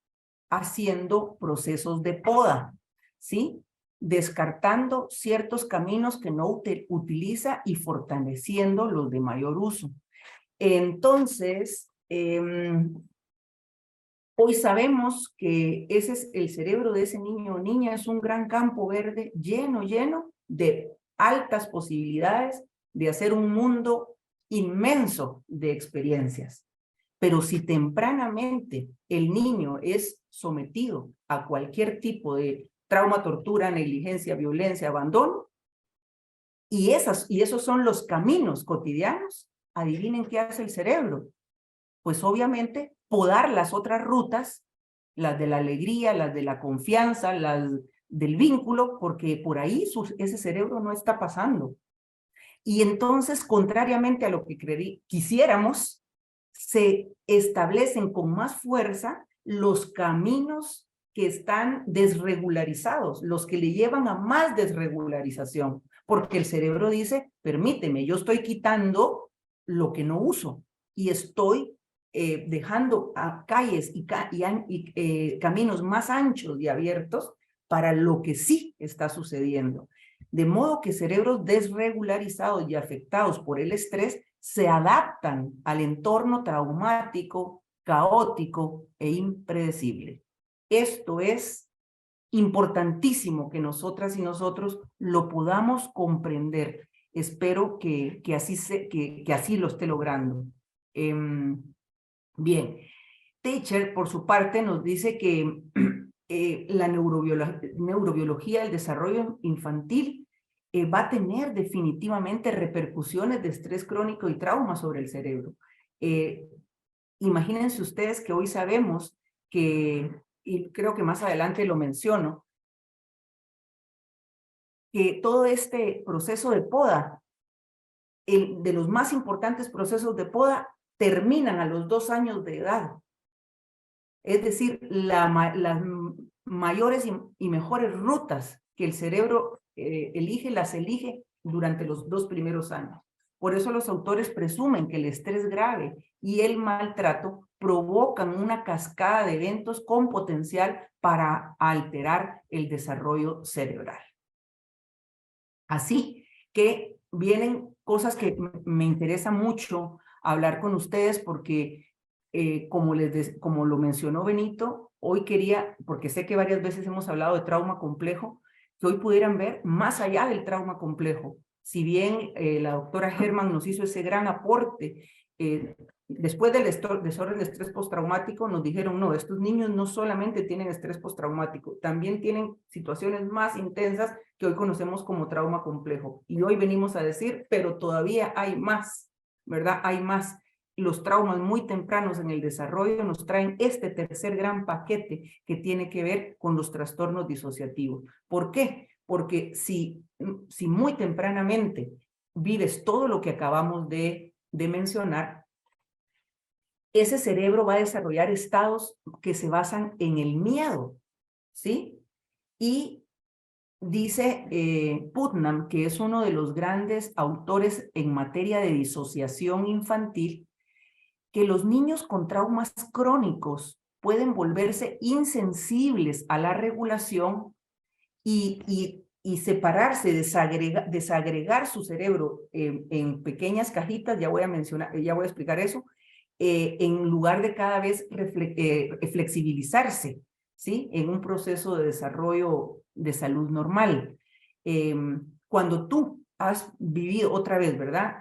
haciendo procesos de poda, ¿sí? Descartando ciertos caminos que no utiliza y fortaleciendo los de mayor uso. Entonces, hoy sabemos que ese es el cerebro de ese niño o niña, es un gran campo verde lleno de altas posibilidades de hacer un mundo inmenso de experiencias. Pero si tempranamente el niño es sometido a cualquier tipo de trauma, tortura, negligencia, violencia, abandono, y esos son los caminos cotidianos, adivinen qué hace el cerebro. Pues obviamente podar las otras rutas, las de la alegría, las de la confianza, las del vínculo, porque por ahí ese cerebro no está pasando. Y entonces, contrariamente a lo que quisiéramos, se establecen con más fuerza los caminos que están desregularizados, los que le llevan a más desregularización, porque el cerebro dice, permíteme, yo estoy quitando lo que no uso y estoy dejando a calles y caminos más anchos y abiertos para lo que sí está sucediendo. De modo que cerebros desregularizados y afectados por el estrés se adaptan al entorno traumático, caótico e impredecible. Esto es importantísimo que nosotras y nosotros lo podamos comprender. Espero que así lo esté logrando. Bien, Teacher, por su parte, nos dice que la neurobiología del desarrollo infantil va a tener definitivamente repercusiones de estrés crónico y trauma sobre el cerebro. Imagínense ustedes que hoy sabemos que, y creo que más adelante lo menciono, que todo este proceso de poda, de los más importantes procesos de poda, terminan a los 2 años de edad. Es decir, las mayores y mejores rutas que el cerebro elige, las elige durante los 2 primeros años. Por eso los autores presumen que el estrés grave y el maltrato provocan una cascada de eventos con potencial para alterar el desarrollo cerebral. Así que vienen cosas que me interesa mucho hablar con ustedes porque como lo mencionó Benito, hoy quería, porque sé que varias veces hemos hablado de trauma complejo, que hoy pudieran ver más allá del trauma complejo. Si bien la doctora Herman nos hizo ese gran aporte, después del desorden de estrés postraumático nos dijeron, no, estos niños no solamente tienen estrés postraumático, también tienen situaciones más intensas que hoy conocemos como trauma complejo. Y hoy venimos a decir, pero todavía hay más, ¿verdad? Hay más. Los traumas muy tempranos en el desarrollo nos traen este tercer gran paquete que tiene que ver con los trastornos disociativos. ¿Por qué? Porque si muy tempranamente vives todo lo que acabamos de mencionar, ese cerebro va a desarrollar estados que se basan en el miedo, ¿sí? Y dice Putnam, que es uno de los grandes autores en materia de disociación infantil, que los niños con traumas crónicos pueden volverse insensibles a la regulación y separarse, desagregar su cerebro en pequeñas cajitas, ya voy a explicar eso, en lugar de cada vez flexibilizarse, ¿sí? En un proceso de desarrollo de salud normal. Cuando tú has vivido otra vez, ¿verdad?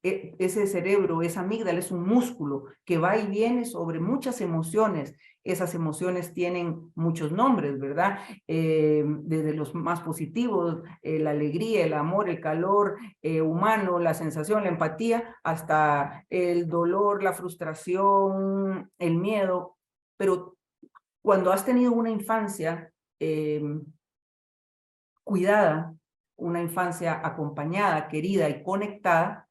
Ese cerebro, esa amígdala es un músculo que va y viene sobre muchas emociones. Esas emociones tienen muchos nombres, ¿verdad? Desde los más positivos, la alegría, el amor, el calor humano, la sensación, la empatía, hasta el dolor, la frustración, el miedo. Pero cuando has tenido una infancia cuidada, una infancia acompañada, querida y conectada,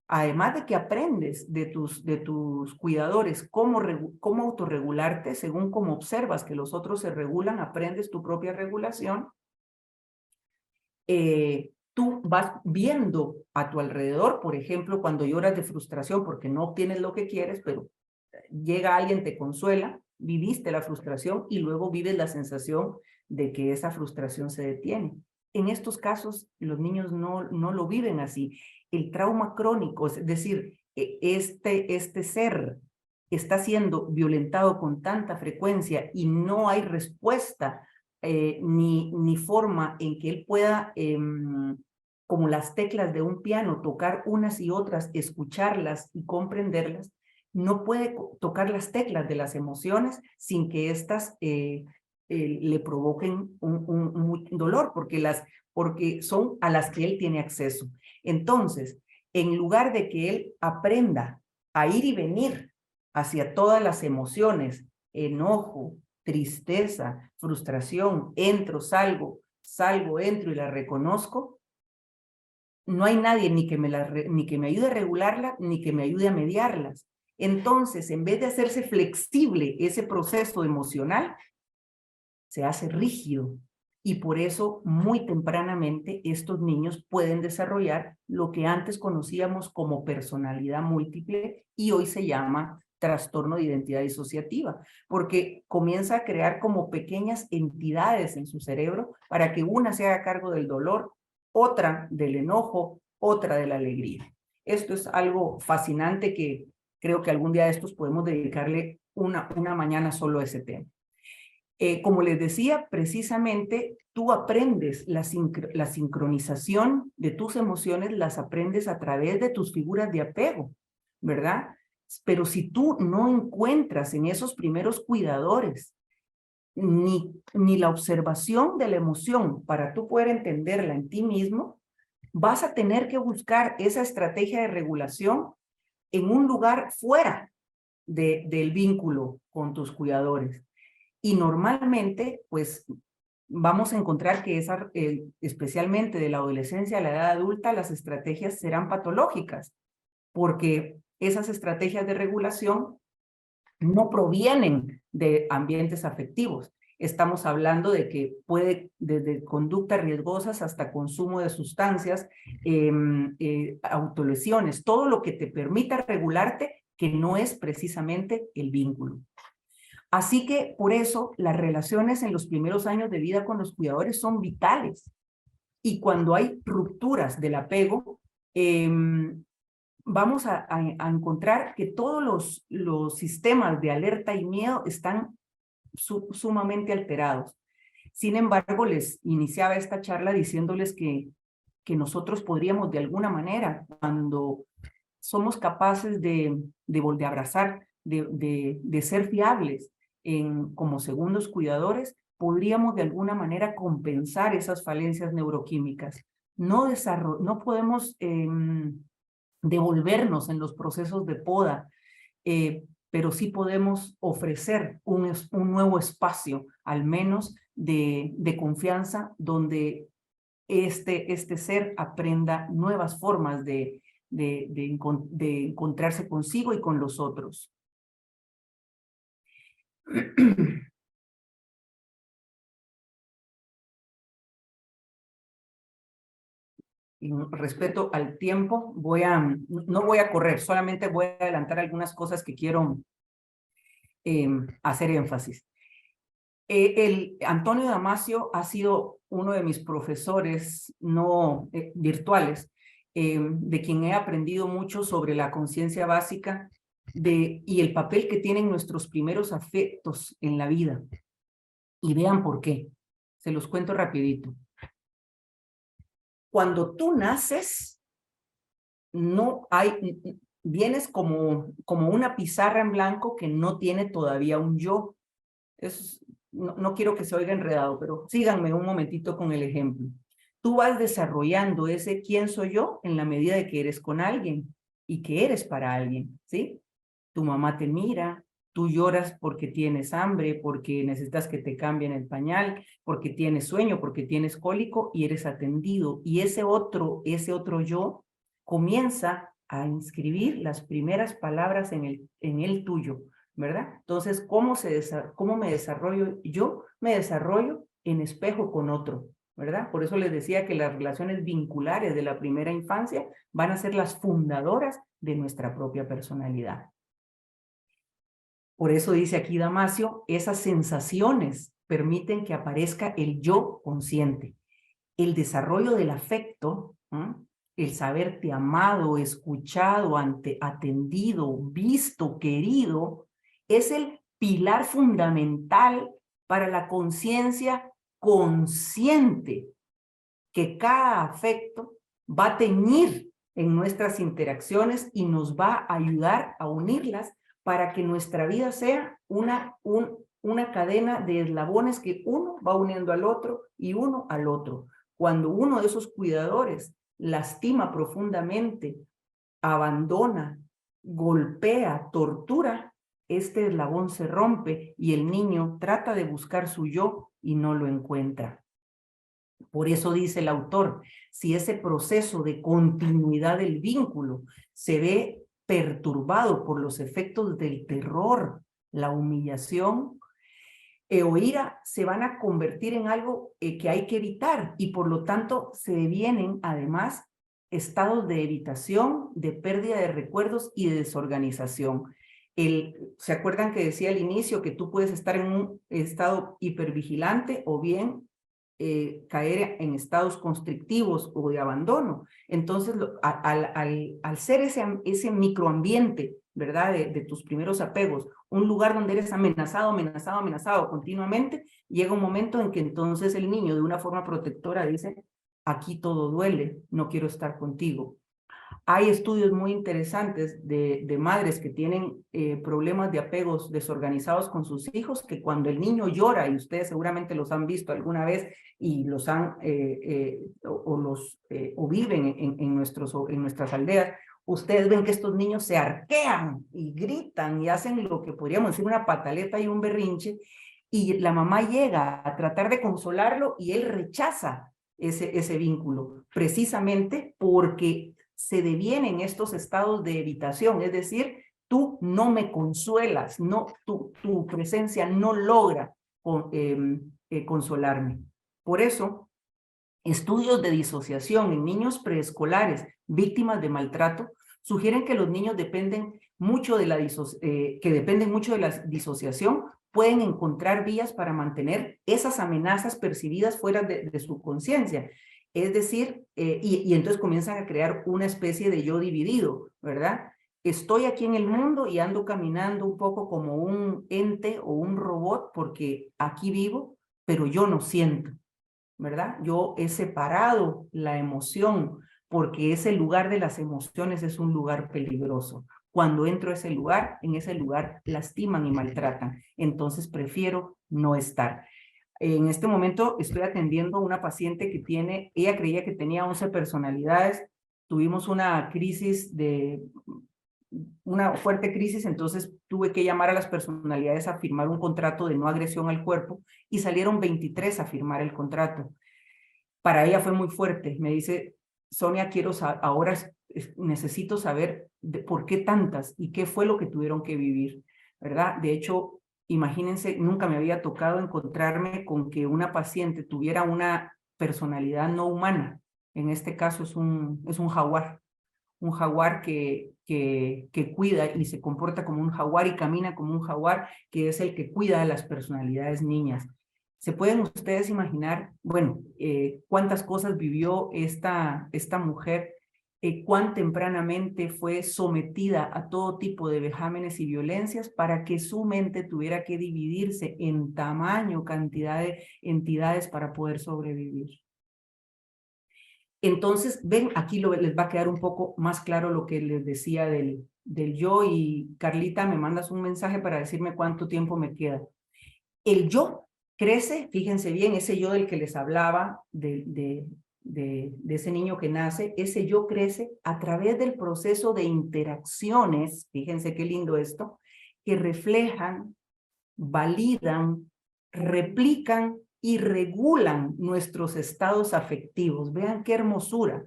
además de que aprendes de tus cuidadores cómo autorregularte, según cómo observas que los otros se regulan, aprendes tu propia regulación, tú vas viendo a tu alrededor, por ejemplo, cuando lloras de frustración porque no obtienes lo que quieres, pero llega alguien, te consuela, viviste la frustración y luego vives la sensación de que esa frustración se detiene. En estos casos, los niños no lo viven así. El trauma crónico, es decir, este ser está siendo violentado con tanta frecuencia y no hay respuesta ni forma en que él pueda, como las teclas de un piano, tocar unas y otras, escucharlas y comprenderlas. No puede tocar las teclas de las emociones sin que éstas le provoquen un dolor, porque son a las que él tiene acceso. Entonces, en lugar de que él aprenda a ir y venir hacia todas las emociones, enojo, tristeza, frustración, entro, salgo, entro y la reconozco, no hay nadie ni que me ayude a regularla, ni que me ayude a mediarlas. Entonces, en vez de hacerse flexible ese proceso emocional, se hace rígido. Y por eso, muy tempranamente, estos niños pueden desarrollar lo que antes conocíamos como personalidad múltiple y hoy se llama trastorno de identidad disociativa, porque comienza a crear como pequeñas entidades en su cerebro para que una se haga cargo del dolor, otra del enojo, otra de la alegría. Esto es algo fascinante que creo que algún día de estos podemos dedicarle una mañana solo a ese tema. Como les decía, precisamente tú aprendes la sincronización de tus emociones, las aprendes a través de tus figuras de apego, ¿verdad? Pero si tú no encuentras en esos primeros cuidadores ni la observación de la emoción para tú poder entenderla en ti mismo, vas a tener que buscar esa estrategia de regulación en un lugar fuera del vínculo con tus cuidadores. Y normalmente, pues, vamos a encontrar que especialmente de la adolescencia a la edad adulta, las estrategias serán patológicas, porque esas estrategias de regulación no provienen de ambientes afectivos. Estamos hablando de que puede desde conductas riesgosas hasta consumo de sustancias, autolesiones, todo lo que te permita regularte, que no es precisamente el vínculo. Así que por eso las relaciones en los primeros años de vida con los cuidadores son vitales. Y cuando hay rupturas del apego, vamos a encontrar que todos los sistemas de alerta y miedo están sumamente alterados. Sin embargo, les iniciaba esta charla diciéndoles que nosotros podríamos de alguna manera, cuando somos capaces de abrazar, de ser fiables como segundos cuidadores, podríamos de alguna manera compensar esas falencias neuroquímicas. No podemos devolvernos en los procesos de poda, pero sí podemos ofrecer un nuevo espacio, al menos de confianza, donde este ser aprenda nuevas formas de encontrarse consigo y con los otros. Y respecto al tiempo, no voy a correr, solamente voy a adelantar algunas cosas que quiero hacer énfasis. Antonio Damasio ha sido uno de mis profesores virtuales, de quien he aprendido mucho sobre la conciencia básica y el papel que tienen nuestros primeros afectos en la vida. Y vean por qué. Se los cuento rapidito. Cuando tú naces, vienes como una pizarra en blanco que no tiene todavía un yo. No quiero que se oiga enredado, pero síganme un momentito con el ejemplo. Tú vas desarrollando ese quién soy yo en la medida de que eres con alguien y que eres para alguien, ¿sí? Tu mamá te mira, tú lloras porque tienes hambre, porque necesitas que te cambien el pañal, porque tienes sueño, porque tienes cólico y eres atendido. Y ese otro yo comienza a inscribir las primeras palabras en el tuyo, ¿verdad? Entonces, ¿cómo me desarrollo yo? Me desarrollo en espejo con otro, ¿verdad? Por eso les decía que las relaciones vinculares de la primera infancia van a ser las fundadoras de nuestra propia personalidad. Por eso dice aquí Damasio, esas sensaciones permiten que aparezca el yo consciente. El desarrollo del afecto, el saberte amado, escuchado, atendido, visto, querido, es el pilar fundamental para la conciencia consciente que cada afecto va a teñir en nuestras interacciones y nos va a ayudar a unirlas para que nuestra vida sea una cadena de eslabones que uno va uniendo al otro y uno al otro. Cuando uno de esos cuidadores lastima profundamente, abandona, golpea, tortura, este eslabón se rompe y el niño trata de buscar su yo y no lo encuentra. Por eso dice el autor, si ese proceso de continuidad del vínculo se ve perturbado por los efectos del terror, la humillación o ira, se van a convertir en algo que hay que evitar y por lo tanto se devienen además estados de evitación, de pérdida de recuerdos y de desorganización. ¿Se acuerdan que decía al inicio que tú puedes estar en un estado hipervigilante o bien caer en estados constrictivos o de abandono? Entonces, al ser ese microambiente, ¿verdad? De tus primeros apegos, un lugar donde eres amenazado continuamente, llega un momento en que entonces el niño de una forma protectora dice, aquí todo duele, no quiero estar contigo. Hay estudios muy interesantes de madres que tienen problemas de apegos desorganizados con sus hijos, que cuando el niño llora, y ustedes seguramente los han visto alguna vez y los han o viven en nuestras aldeas, ustedes ven que estos niños se arquean y gritan y hacen lo que podríamos decir una pataleta y un berrinche, y la mamá llega a tratar de consolarlo y él rechaza ese vínculo, precisamente porque se devienen estos estados de evitación, es decir, tú no me consuelas, no, tu presencia no logra consolarme. Por eso, estudios de disociación en niños preescolares víctimas de maltrato sugieren que los niños dependen mucho de la disociación, pueden encontrar vías para mantener esas amenazas percibidas fuera de su conciencia. Es decir, y entonces comienzan a crear una especie de yo dividido, ¿verdad? Estoy aquí en el mundo y ando caminando un poco como un ente o un robot porque aquí vivo, pero yo no siento, ¿verdad? Yo he separado la emoción porque ese lugar de las emociones es un lugar peligroso. Cuando entro a ese lugar, en ese lugar lastiman y maltratan. Entonces prefiero no estar. En este momento estoy atendiendo a una paciente que ella creía que tenía 11 personalidades. Tuvimos una fuerte crisis, entonces tuve que llamar a las personalidades a firmar un contrato de no agresión al cuerpo y salieron 23 a firmar el contrato. Para ella fue muy fuerte. Me dice, Sonia, ahora necesito saber por qué tantas y qué fue lo que tuvieron que vivir, ¿verdad? De hecho, imagínense, nunca me había tocado encontrarme con que una paciente tuviera una personalidad no humana. En este caso es un jaguar que cuida y se comporta como un jaguar y camina como un jaguar, que es el que cuida a las personalidades niñas. ¿Se pueden ustedes imaginar, bueno, cuántas cosas vivió esta mujer, cuán tempranamente fue sometida a todo tipo de vejámenes y violencias para que su mente tuviera que dividirse en tamaño, cantidad de entidades para poder sobrevivir? Entonces, ven, aquí les va a quedar un poco más claro lo que les decía del yo, y Carlita, me mandas un mensaje para decirme cuánto tiempo me queda. El yo crece, fíjense bien, ese yo del que les hablaba, de ese niño que nace, ese yo crece a través del proceso de interacciones, fíjense qué lindo esto, que reflejan, validan, replican y regulan nuestros estados afectivos. Vean qué hermosura,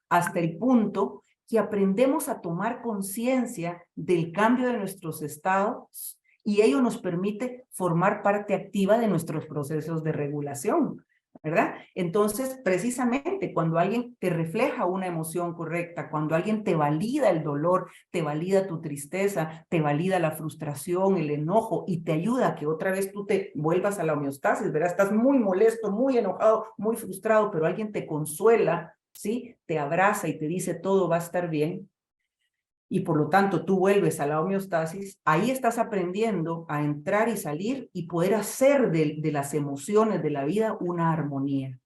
hasta el punto que aprendemos a tomar conciencia del cambio de nuestros estados y ello nos permite formar parte activa de nuestros procesos de regulación, ¿verdad? Entonces, precisamente cuando alguien te refleja una emoción correcta, cuando alguien te valida el dolor, te valida tu tristeza, te valida la frustración, el enojo y te ayuda a que otra vez tú te vuelvas a la homeostasis, ¿verdad? Estás muy molesto, muy enojado, muy frustrado, pero alguien te consuela, ¿sí? Te abraza y te dice todo va a estar bien. Y por lo tanto tú vuelves a la homeostasis, ahí estás aprendiendo a entrar y salir y poder hacer de las emociones de la vida una armonía.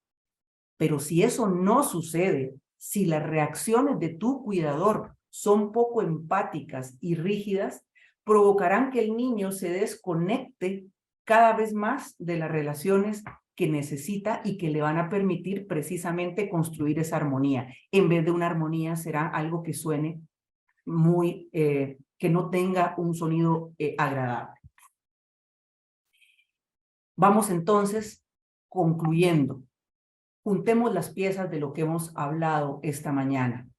Pero si eso no sucede, si las reacciones de tu cuidador son poco empáticas y rígidas, provocarán que el niño se desconecte cada vez más de las relaciones que necesita y que le van a permitir precisamente construir esa armonía. En vez de una armonía será algo que suene que no tenga un sonido agradable. Vamos entonces concluyendo. Juntemos las piezas de lo que hemos hablado esta mañana.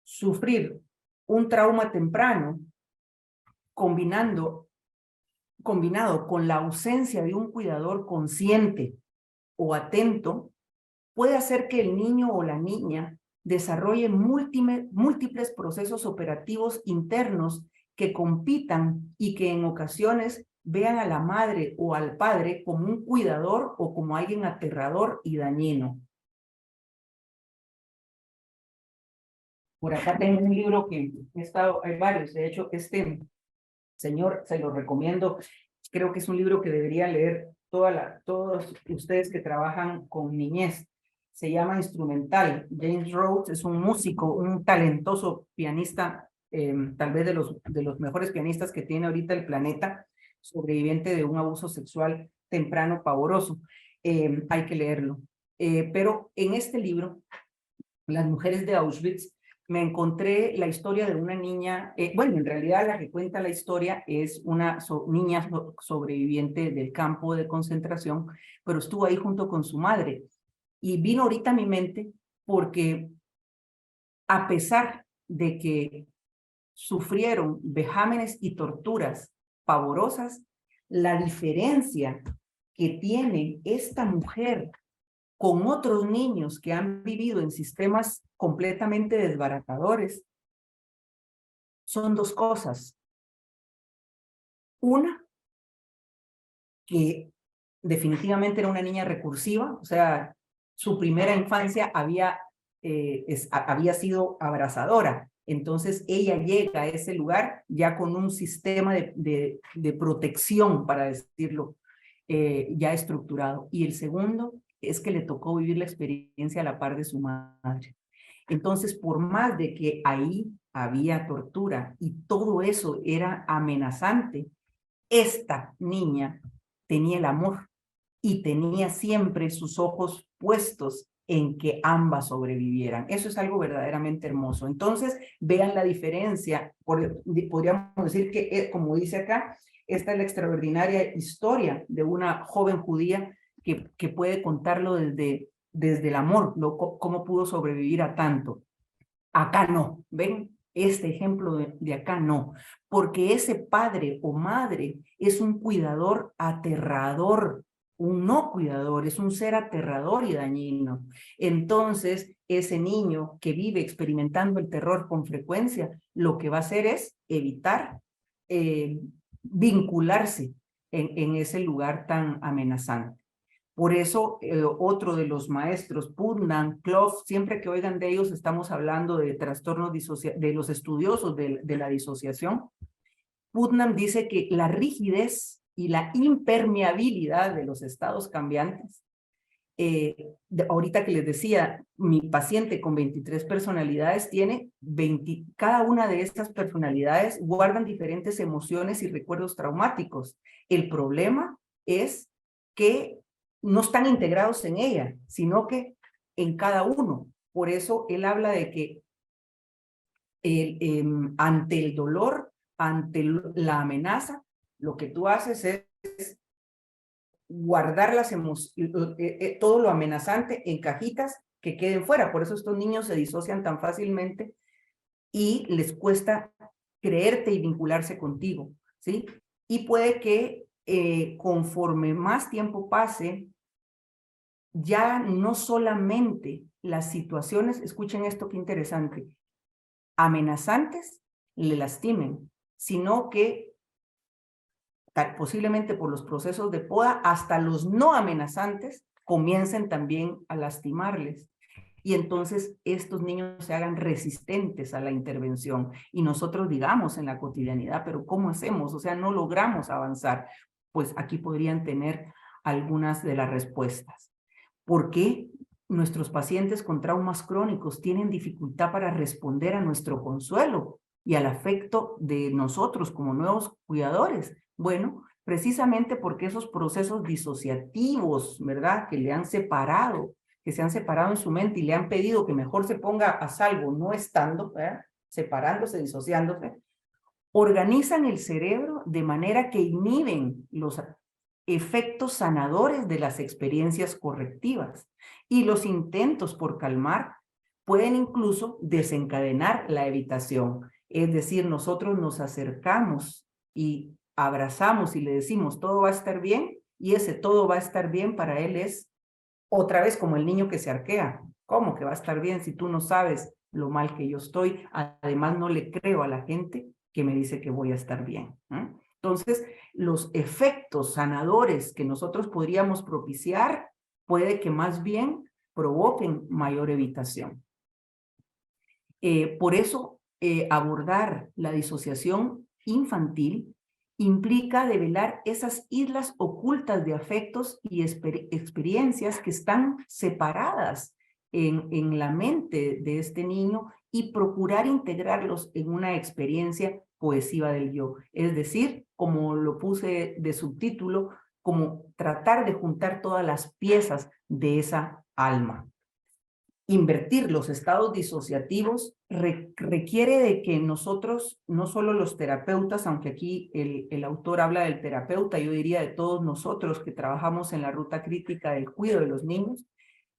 Sufrir un trauma temprano combinado con la ausencia de un cuidador consciente o atento puede hacer que el niño o la niña desarrolle múltiples procesos operativos internos que compitan y que en ocasiones vean a la madre o al padre como un cuidador o como alguien aterrador y dañino. Por acá tengo un libro que he estado, hay varios, de hecho, este señor, se lo recomiendo, creo que es un libro que deberían leer todos ustedes que trabajan con niñez. Se llama Instrumental. James Rhodes es un músico, un talentoso pianista, tal vez de los mejores pianistas que tiene ahorita el planeta, sobreviviente de un abuso sexual temprano pavoroso. Hay que leerlo. Pero en este libro, Las mujeres de Auschwitz, me encontré la historia de una niña, bueno, en realidad la que cuenta la historia es una niña sobreviviente del campo de concentración, pero estuvo ahí junto con su madre. Y vino ahorita a mi mente porque a pesar de que sufrieron vejámenes y torturas pavorosas, la diferencia que tiene esta mujer con otros niños que han vivido en sistemas completamente desbaratadores, son dos cosas. Una, que definitivamente era una niña recursiva, o sea, su primera infancia había sido abrazadora. Entonces ella llega a ese lugar ya con un sistema de protección, para decirlo, ya estructurado. Y el segundo es que le tocó vivir la experiencia a la par de su madre. Entonces, por más de que ahí había tortura y todo eso era amenazante, esta niña tenía el amor y tenía siempre sus ojos puestos en que ambas sobrevivieran. Eso es algo verdaderamente hermoso. Entonces, vean la diferencia. Podríamos decir que, como dice acá, esta es la extraordinaria historia de una joven judía que puede contarlo desde el amor, cómo pudo sobrevivir a tanto. Acá no, ¿ven? Este ejemplo de acá no, porque ese padre o madre es un cuidador aterrador, un no cuidador, es un ser aterrador y dañino. Entonces, ese niño que vive experimentando el terror con frecuencia, lo que va a hacer es evitar vincularse en ese lugar tan amenazante. Por eso, otro de los maestros, Putnam, Clough, siempre que oigan de ellos, estamos hablando de trastornos de los estudiosos de la disociación. Putnam dice que la rigidez y la impermeabilidad de los estados cambiantes, ahorita que les decía, mi paciente con 23 personalidades tiene cada una de estas personalidades guardan diferentes emociones y recuerdos traumáticos. El problema es que no están integrados en ella, sino que en cada uno. Por eso él habla de que ante el dolor, ante la amenaza, lo que tú haces es guardar las todo lo amenazante en cajitas que queden fuera. Por eso estos niños se disocian tan fácilmente y les cuesta creerte y vincularse contigo, ¿sí? Y puede que conforme más tiempo pase, ya no solamente las situaciones, escuchen esto qué interesante, amenazantes le lastimen, sino que posiblemente por los procesos de poda, hasta los no amenazantes comiencen también a lastimarles. Y entonces estos niños se hagan resistentes a la intervención. Y nosotros digamos en la cotidianidad, pero ¿cómo hacemos? O sea, no logramos avanzar. Pues aquí podrían tener algunas de las respuestas. ¿Por qué nuestros pacientes con traumas crónicos tienen dificultad para responder a nuestro consuelo y al afecto de nosotros como nuevos cuidadores? Bueno, precisamente porque esos procesos disociativos, ¿verdad?, que le han separado, que se han separado en su mente y le han pedido que mejor se ponga a salvo no estando, ¿verdad?, separándose, disociándose, organizan el cerebro de manera que inhiben los efectos sanadores de las experiencias correctivas y los intentos por calmar pueden incluso desencadenar la evitación. Es decir, nosotros nos acercamos y abrazamos y le decimos todo va a estar bien, y ese todo va a estar bien para él es otra vez como el niño que se arquea. ¿Cómo que va a estar bien si tú no sabes lo mal que yo estoy? Además, no le creo a la gente que me dice que voy a estar bien. Entonces, los efectos sanadores que nosotros podríamos propiciar puede que más bien provoquen mayor evitación. Por eso, abordar la disociación infantil implica develar esas islas ocultas de afectos y experiencias que están separadas en la mente de este niño y procurar integrarlos en una experiencia cohesiva del yo. Es decir, como lo puse de subtítulo, como tratar de juntar todas las piezas de esa alma. Invertir los estados disociativos requiere de que nosotros, no solo los terapeutas, aunque aquí el autor habla del terapeuta, yo diría de todos nosotros que trabajamos en la ruta crítica del cuidado de los niños,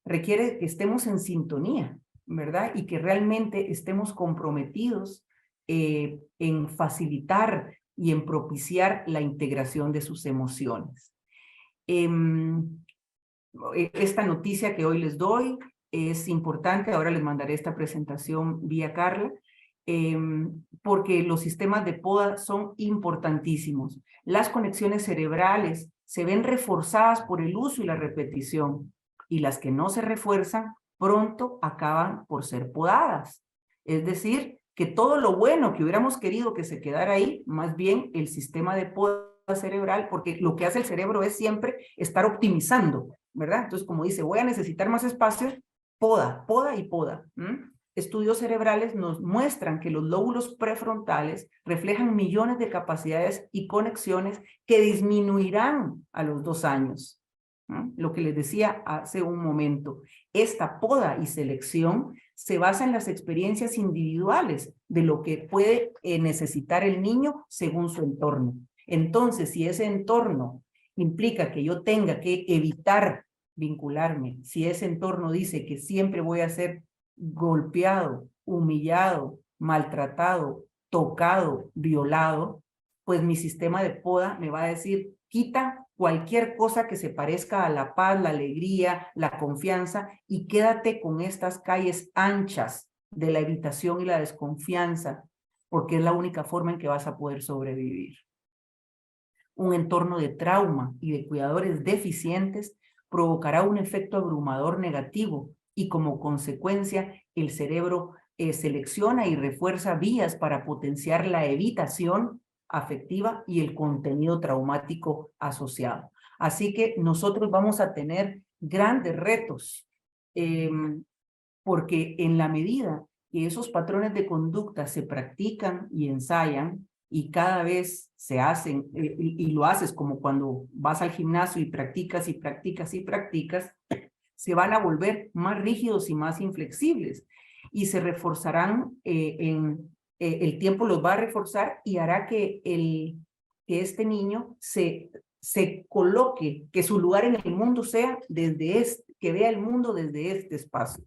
requiere que estemos en sintonía, ¿verdad? Y que realmente estemos comprometidos en facilitar y en propiciar la integración de sus emociones. Esta noticia que hoy les doy es importante, ahora les mandaré esta presentación vía Carla, porque los sistemas de poda son importantísimos. Las conexiones cerebrales se ven reforzadas por el uso y la repetición, y las que no se refuerzan pronto acaban por ser podadas. Es decir, que todo lo bueno que hubiéramos querido que se quedara ahí, más bien el sistema de poda cerebral, porque lo que hace el cerebro es siempre estar optimizando, ¿verdad? Entonces, como dice, voy a necesitar más espacio, poda, poda y poda. Estudios cerebrales nos muestran que los lóbulos prefrontales reflejan millones de capacidades y conexiones que disminuirán a los 2 años. Lo que les decía hace un momento, esta poda y selección se basa en las experiencias individuales de lo que puede necesitar el niño según su entorno. Entonces, si ese entorno implica que yo tenga que evitar vincularme, si ese entorno dice que siempre voy a ser golpeado, humillado, maltratado, tocado, violado, pues mi sistema de poda me va a decir, quita cualquier cosa que se parezca a la paz, la alegría, la confianza y quédate con estas calles anchas de la evitación y la desconfianza, porque es la única forma en que vas a poder sobrevivir. Un entorno de trauma y de cuidadores deficientes provocará un efecto abrumador negativo y como consecuencia el cerebro selecciona y refuerza vías para potenciar la evitación afectiva y el contenido traumático asociado. Así que nosotros vamos a tener grandes retos porque en la medida que esos patrones de conducta se practican y ensayan, y cada vez se hacen, y lo haces como cuando vas al gimnasio y practicas y practicas y practicas, se van a volver más rígidos y más inflexibles y se reforzarán el tiempo los va a reforzar y hará que este niño se coloque, que su lugar en el mundo sea desde que vea el mundo desde este espacio.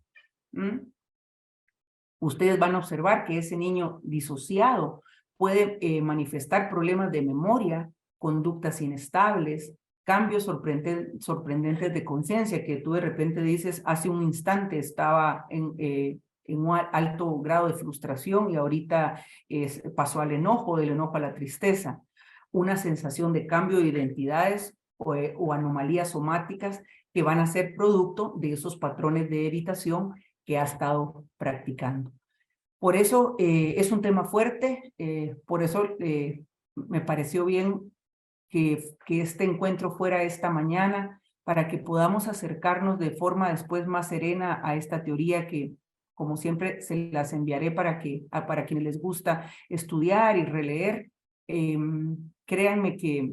Ustedes van a observar que ese niño disociado puede manifestar problemas de memoria, conductas inestables, cambios sorprendentes de conciencia, que tú de repente dices, hace un instante estaba en un alto grado de frustración y ahorita pasó al enojo, del enojo a la tristeza. Una sensación de cambio de identidades o anomalías somáticas que van a ser producto de esos patrones de evitación que ha estado practicando. Por eso es un tema fuerte, por eso me pareció bien que este encuentro fuera esta mañana para que podamos acercarnos de forma después más serena a esta teoría que, como siempre, se las enviaré para quienes les gusta estudiar y releer. Créanme que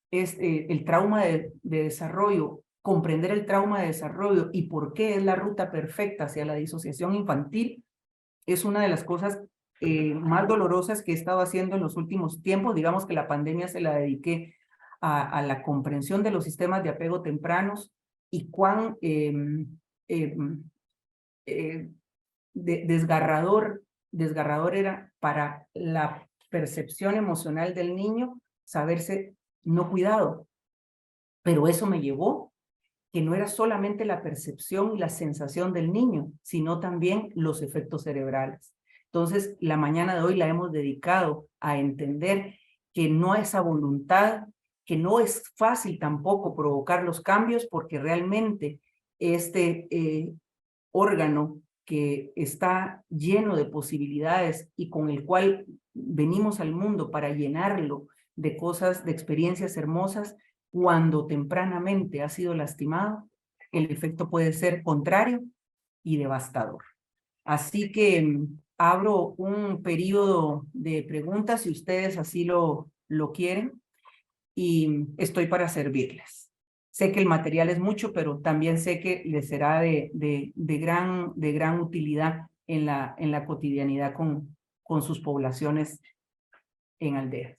el trauma de desarrollo, comprender el trauma de desarrollo y por qué es la ruta perfecta hacia la disociación infantil, es una de las cosas más dolorosas que he estado haciendo en los últimos tiempos. Digamos que la pandemia se la dediqué a la comprensión de los sistemas de apego tempranos y cuán desgarrador era para la percepción emocional del niño saberse no cuidado. Pero eso me llevó que no era solamente la percepción y la sensación del niño, sino también los efectos cerebrales. Entonces, la mañana de hoy la hemos dedicado a entender que no es a voluntad, que no es fácil tampoco provocar los cambios, porque realmente este órgano que está lleno de posibilidades y con el cual venimos al mundo para llenarlo de cosas, de experiencias hermosas, cuando tempranamente ha sido lastimado, el efecto puede ser contrario y devastador. Así que abro un periodo de preguntas si ustedes así lo quieren y estoy para servirles. Sé que el material es mucho, pero también sé que les será de gran utilidad en la cotidianidad con sus poblaciones en aldeas.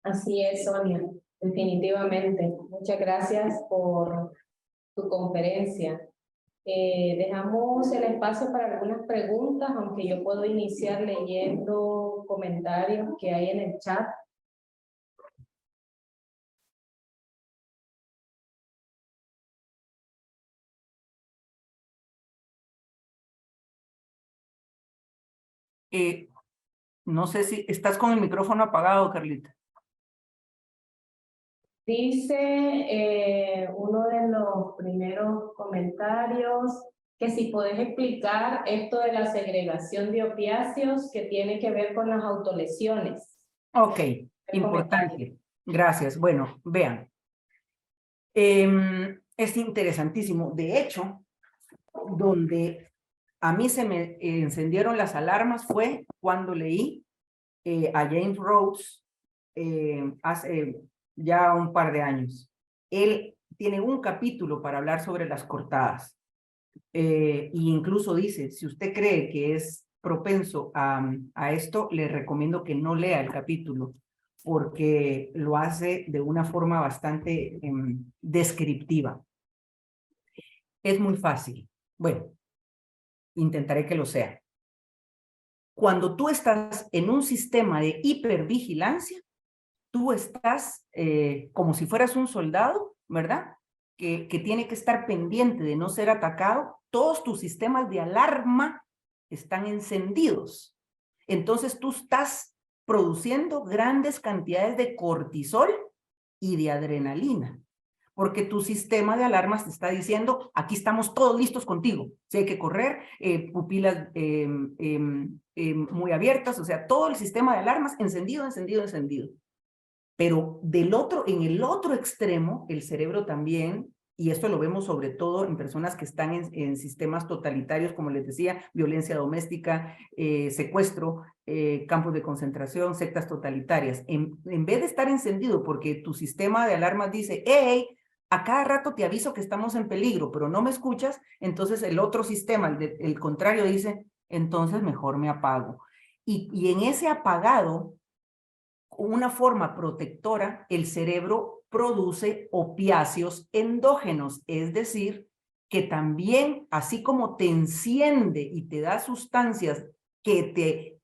Así es, Sonia, definitivamente. Muchas gracias por tu conferencia. Dejamos el espacio para algunas preguntas, aunque yo puedo iniciar leyendo comentarios que hay en el chat. No sé si estás con el micrófono apagado, Carlita. Dice uno de los primeros comentarios que si podés explicar esto de la segregación de opiáceos que tiene que ver con las autolesiones. Ok, importante. Gracias. Bueno, vean. Es interesantísimo. De hecho, donde a mí se me encendieron las alarmas fue cuando leí a James Rhodes hace ya un par de años. Él tiene un capítulo para hablar sobre las cortadas. E incluso dice, si usted cree que es propenso a esto, le recomiendo que no lea el capítulo, porque lo hace de una forma bastante descriptiva. Es muy fácil. Bueno, intentaré que lo sea. Cuando tú estás en un sistema de hipervigilancia, tú estás como si fueras un soldado, ¿verdad? Que tiene que estar pendiente de no ser atacado. Todos tus sistemas de alarma están encendidos. Entonces tú estás produciendo grandes cantidades de cortisol y de adrenalina, porque tu sistema de alarmas te está diciendo, aquí estamos todos listos contigo. Si hay que correr, pupilas muy abiertas, o sea, todo el sistema de alarmas encendido, encendido, encendido. Pero en el otro extremo, el cerebro también, y esto lo vemos sobre todo en personas que están en sistemas totalitarios, como les decía, violencia doméstica, secuestro, campos de concentración, sectas totalitarias. En vez de estar encendido porque tu sistema de alarmas dice, hey, a cada rato te aviso que estamos en peligro, pero no me escuchas, entonces el otro sistema, el contrario, dice, entonces mejor me apago. Y en ese apagado, una forma protectora, el cerebro produce opiáceos endógenos, es decir, que también, así como te enciende y te da sustancias que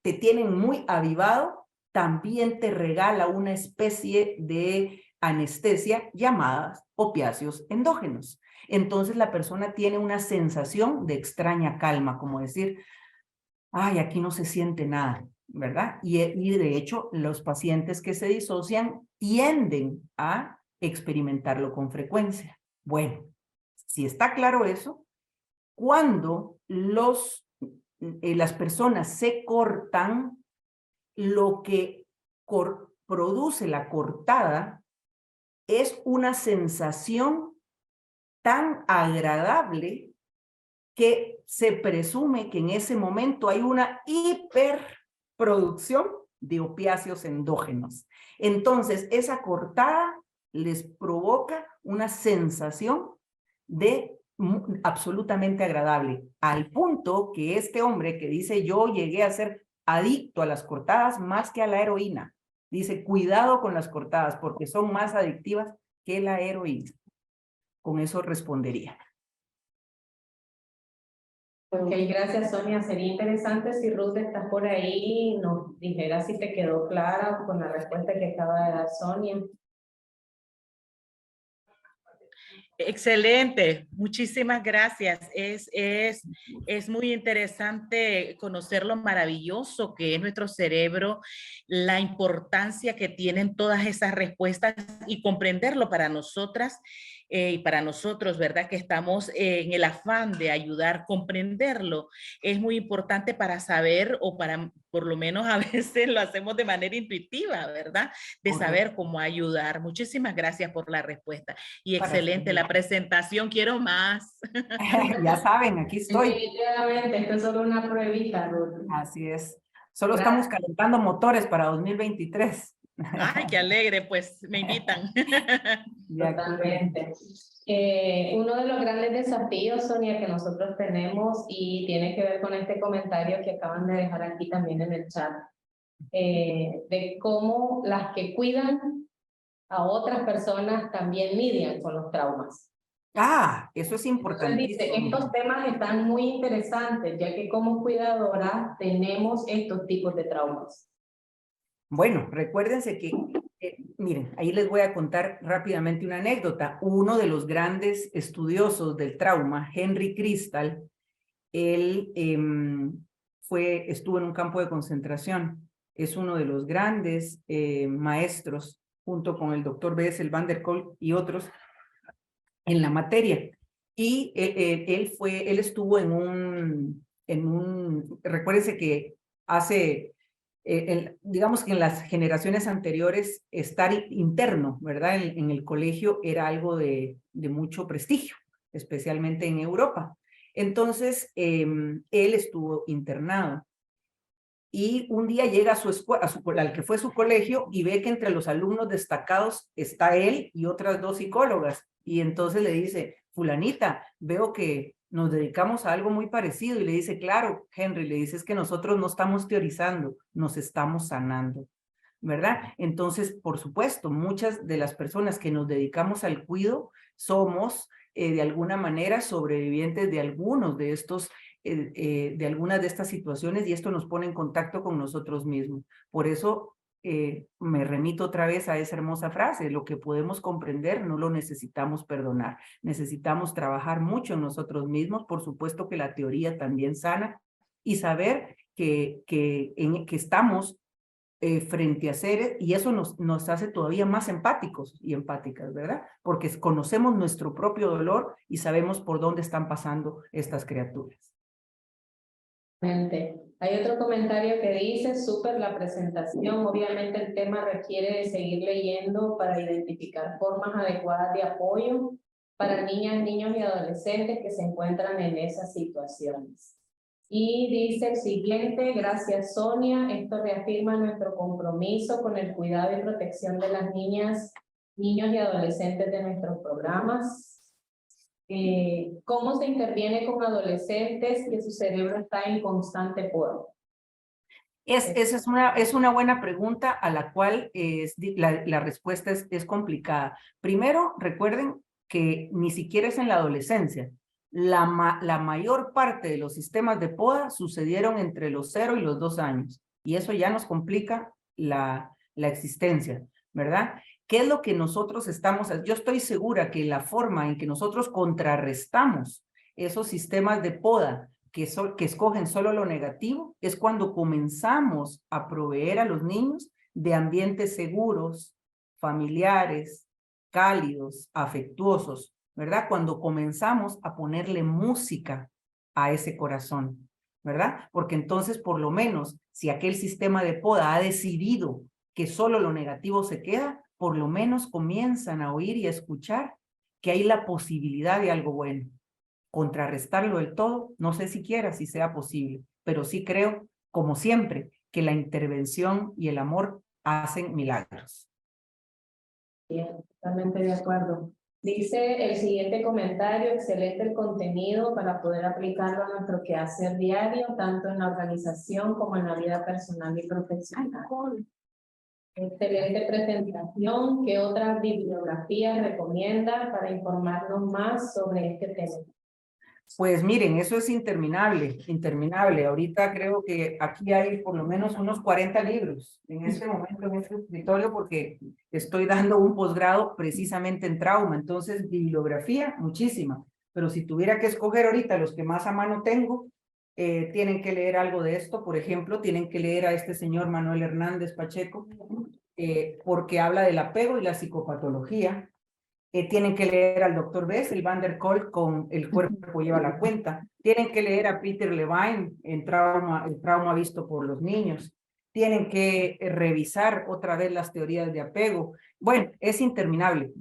te tienen muy avivado, también te regala una especie de anestesia llamada opiáceos endógenos. Entonces la persona tiene una sensación de extraña calma, como decir, ay, aquí no se siente nada, ¿verdad? Y de hecho, los pacientes que se disocian tienden a experimentarlo con frecuencia. Bueno, si está claro eso, cuando las personas se cortan, lo que produce la cortada es una sensación tan agradable que se presume que en ese momento hay una hiperproducción de opiáceos endógenos. Entonces, esa cortada les provoca una sensación de absolutamente agradable, al punto que este hombre que dice, yo llegué a ser adicto a las cortadas más que a la heroína. Dice, cuidado con las cortadas porque son más adictivas que la heroína. Con eso respondería. Ok, gracias, Sonia. Sería interesante si Ruth estás por ahí, nos dijera si te quedó clara con la respuesta que acaba de dar Sonia. Excelente, muchísimas gracias. Es muy interesante conocer lo maravilloso que es nuestro cerebro, la importancia que tienen todas esas respuestas y comprenderlo para nosotras y para nosotros, ¿verdad? Que estamos en el afán de ayudar, comprenderlo. Es muy importante para saber o para, por lo menos a veces lo hacemos de manera intuitiva, ¿verdad? De saber cómo ayudar. Muchísimas gracias por la respuesta. Y excelente la presentación, quiero más. Ya saben, aquí estoy. Definitivamente, esto es solo una pruebita, Ruth. Así es. Solo estamos calentando motores para 2023. Ay, qué alegre, pues me invitan. Totalmente. Uno de los grandes desafíos, Sonia, que nosotros tenemos y tiene que ver con este comentario que acaban de dejar aquí también en el chat, de cómo las que cuidan a otras personas también lidian con los traumas. Ah, eso es importantísimo. Dice, estos temas están muy interesantes, ya que como cuidadora tenemos estos tipos de traumas. Bueno, recuérdense que, miren, ahí les voy a contar rápidamente una anécdota. Uno de los grandes estudiosos del trauma, Henry Crystal, él estuvo en un campo de concentración. Es uno de los grandes maestros, junto con el doctor Bessel van der Kolk y otros, en la materia. Y él estuvo recuérdense que hace, digamos que en las generaciones anteriores, estar interno, ¿verdad? En el colegio era algo de mucho prestigio, especialmente en Europa. Entonces, él estuvo internado. Y un día llega a su escuela, al que fue su colegio, y ve que entre los alumnos destacados está él y otras 2 psicólogas. Y entonces le dice, fulanita, veo que nos dedicamos a algo muy parecido. Y le dice, claro, Henry, le dice, es que nosotros no estamos teorizando, nos estamos sanando, ¿verdad? Entonces, por supuesto, muchas de las personas que nos dedicamos al cuidado somos de alguna manera sobrevivientes de algunos de estos de algunas de estas situaciones, y esto nos pone en contacto con nosotros mismos. Por eso me remito otra vez a esa hermosa frase: lo que podemos comprender no lo necesitamos perdonar. Necesitamos trabajar mucho en nosotros mismos, por supuesto que la teoría también sana, y saber que estamos frente a seres, y eso nos hace todavía más empáticos y empáticas, ¿verdad? Porque conocemos nuestro propio dolor y sabemos por dónde están pasando estas criaturas. Hay otro comentario que dice, súper la presentación, obviamente el tema requiere de seguir leyendo para identificar formas adecuadas de apoyo para niñas, niños y adolescentes que se encuentran en esas situaciones. Y dice el siguiente, gracias Sonia, esto reafirma nuestro compromiso con el cuidado y protección de las niñas, niños y adolescentes de nuestros programas. ¿Cómo se interviene con adolescentes que su cerebro está en constante poda? Esa es una buena pregunta a la cual la respuesta es complicada. Primero, recuerden que ni siquiera es en la adolescencia. La mayor parte de los sistemas de poda sucedieron entre los 0 y los 2 años. Y eso ya nos complica la existencia, ¿verdad? ¿Qué es lo que nosotros estamos haciendo? Yo estoy segura que la forma en que nosotros contrarrestamos esos sistemas de poda que escogen solo lo negativo es cuando comenzamos a proveer a los niños de ambientes seguros, familiares, cálidos, afectuosos, ¿verdad? Cuando comenzamos a ponerle música a ese corazón, ¿verdad? Porque entonces, por lo menos, si aquel sistema de poda ha decidido que solo lo negativo se queda, por lo menos comienzan a oír y a escuchar que hay la posibilidad de algo bueno. Contrarrestarlo del todo, no sé siquiera si sea posible, pero sí creo, como siempre, que la intervención y el amor hacen milagros. Bien, totalmente de acuerdo. Dice el siguiente comentario, excelente el contenido para poder aplicarlo a nuestro quehacer diario, tanto en la organización como en la vida personal y profesional. Excelente presentación. ¿Qué otras bibliografías recomienda para informarnos más sobre este tema? Pues miren, eso es interminable, interminable. Ahorita creo que aquí hay por lo menos unos 40 libros en este momento en este escritorio porque estoy dando un posgrado precisamente en trauma. Entonces, bibliografía, muchísima. Pero si tuviera que escoger ahorita los que más a mano tengo, tienen que leer algo de esto. Por ejemplo, tienen que leer a este señor Manuel Hernández Pacheco, porque habla del apego y la psicopatología. Tienen que leer al doctor Bessel Van der Kolk con El cuerpo lleva la cuenta. Tienen que leer a Peter Levine en el trauma visto por los niños. Tienen que revisar otra vez las teorías de apego. Bueno, es interminable,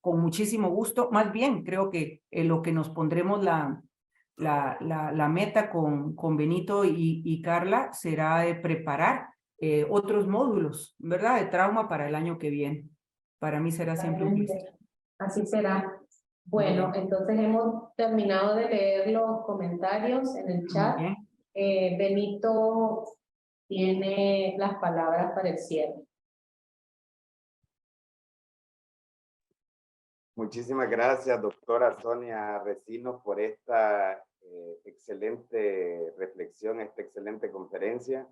con muchísimo gusto. Más bien, creo que lo que nos pondremos la meta con Benito y Carla será de preparar otros módulos, ¿verdad? De trauma para el año que viene. Para mí será siempre un placer. Así será. Bueno, entonces hemos terminado de leer los comentarios en el chat. Bien. Benito tiene las palabras para el cierre. Muchísimas gracias, doctora Sonia Recinos, por esta excelente reflexión, esta excelente conferencia.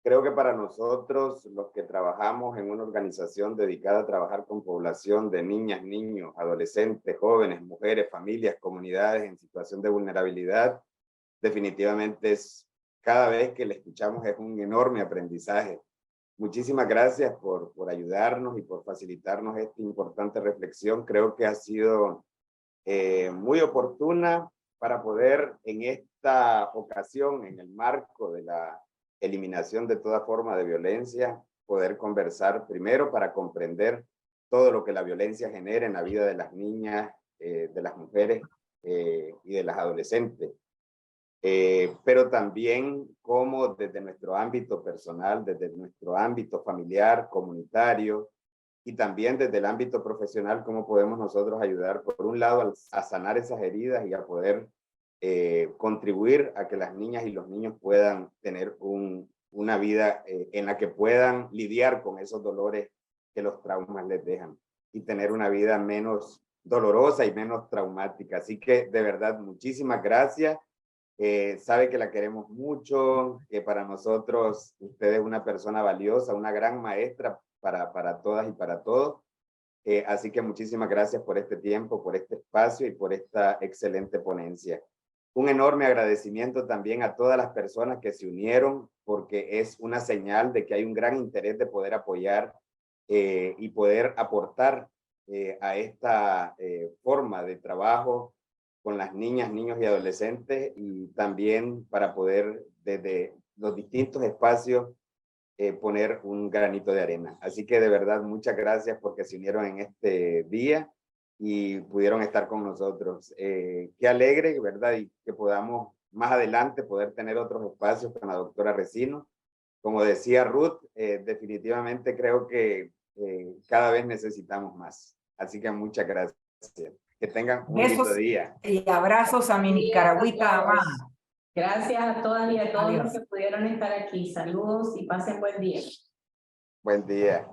Creo que para nosotros, los que trabajamos en una organización dedicada a trabajar con población de niñas, niños, adolescentes, jóvenes, mujeres, familias, comunidades en situación de vulnerabilidad, definitivamente cada vez que le escuchamos es un enorme aprendizaje. Muchísimas gracias por ayudarnos y por facilitarnos esta importante reflexión. Creo que ha sido muy oportuna para poder en esta ocasión, en el marco de la eliminación de toda forma de violencia, poder conversar primero para comprender todo lo que la violencia genera en la vida de las niñas, de las mujeres y de las adolescentes. Pero también cómo desde nuestro ámbito personal, desde nuestro ámbito familiar, comunitario y también desde el ámbito profesional, cómo podemos nosotros ayudar, por un lado, a sanar esas heridas y a poder contribuir a que las niñas y los niños puedan tener una vida en la que puedan lidiar con esos dolores que los traumas les dejan y tener una vida menos dolorosa y menos traumática. Así que de verdad, muchísimas gracias. Sabe que la queremos mucho, que para nosotros usted es una persona valiosa, una gran maestra para todas y para todos. Así que muchísimas gracias por este tiempo, por este espacio y por esta excelente ponencia. Un enorme agradecimiento también a todas las personas que se unieron, porque es una señal de que hay un gran interés de poder apoyar y poder aportar a esta forma de trabajo con las niñas, niños y adolescentes, y también para poder desde los distintos espacios poner un granito de arena. Así que de verdad muchas gracias porque se unieron en este día y pudieron estar con nosotros. Qué alegre, ¿verdad? Y que podamos más adelante poder tener otros espacios con la doctora Recinos. Como decía Ruth, definitivamente creo que cada vez necesitamos más. Así que muchas gracias. Que tengan un lindo día. Y abrazos a mi nicaragüita amada. Gracias a todas y a todos Adiós. los que pudieron estar aquí. Saludos y pasen buen día. Buen día.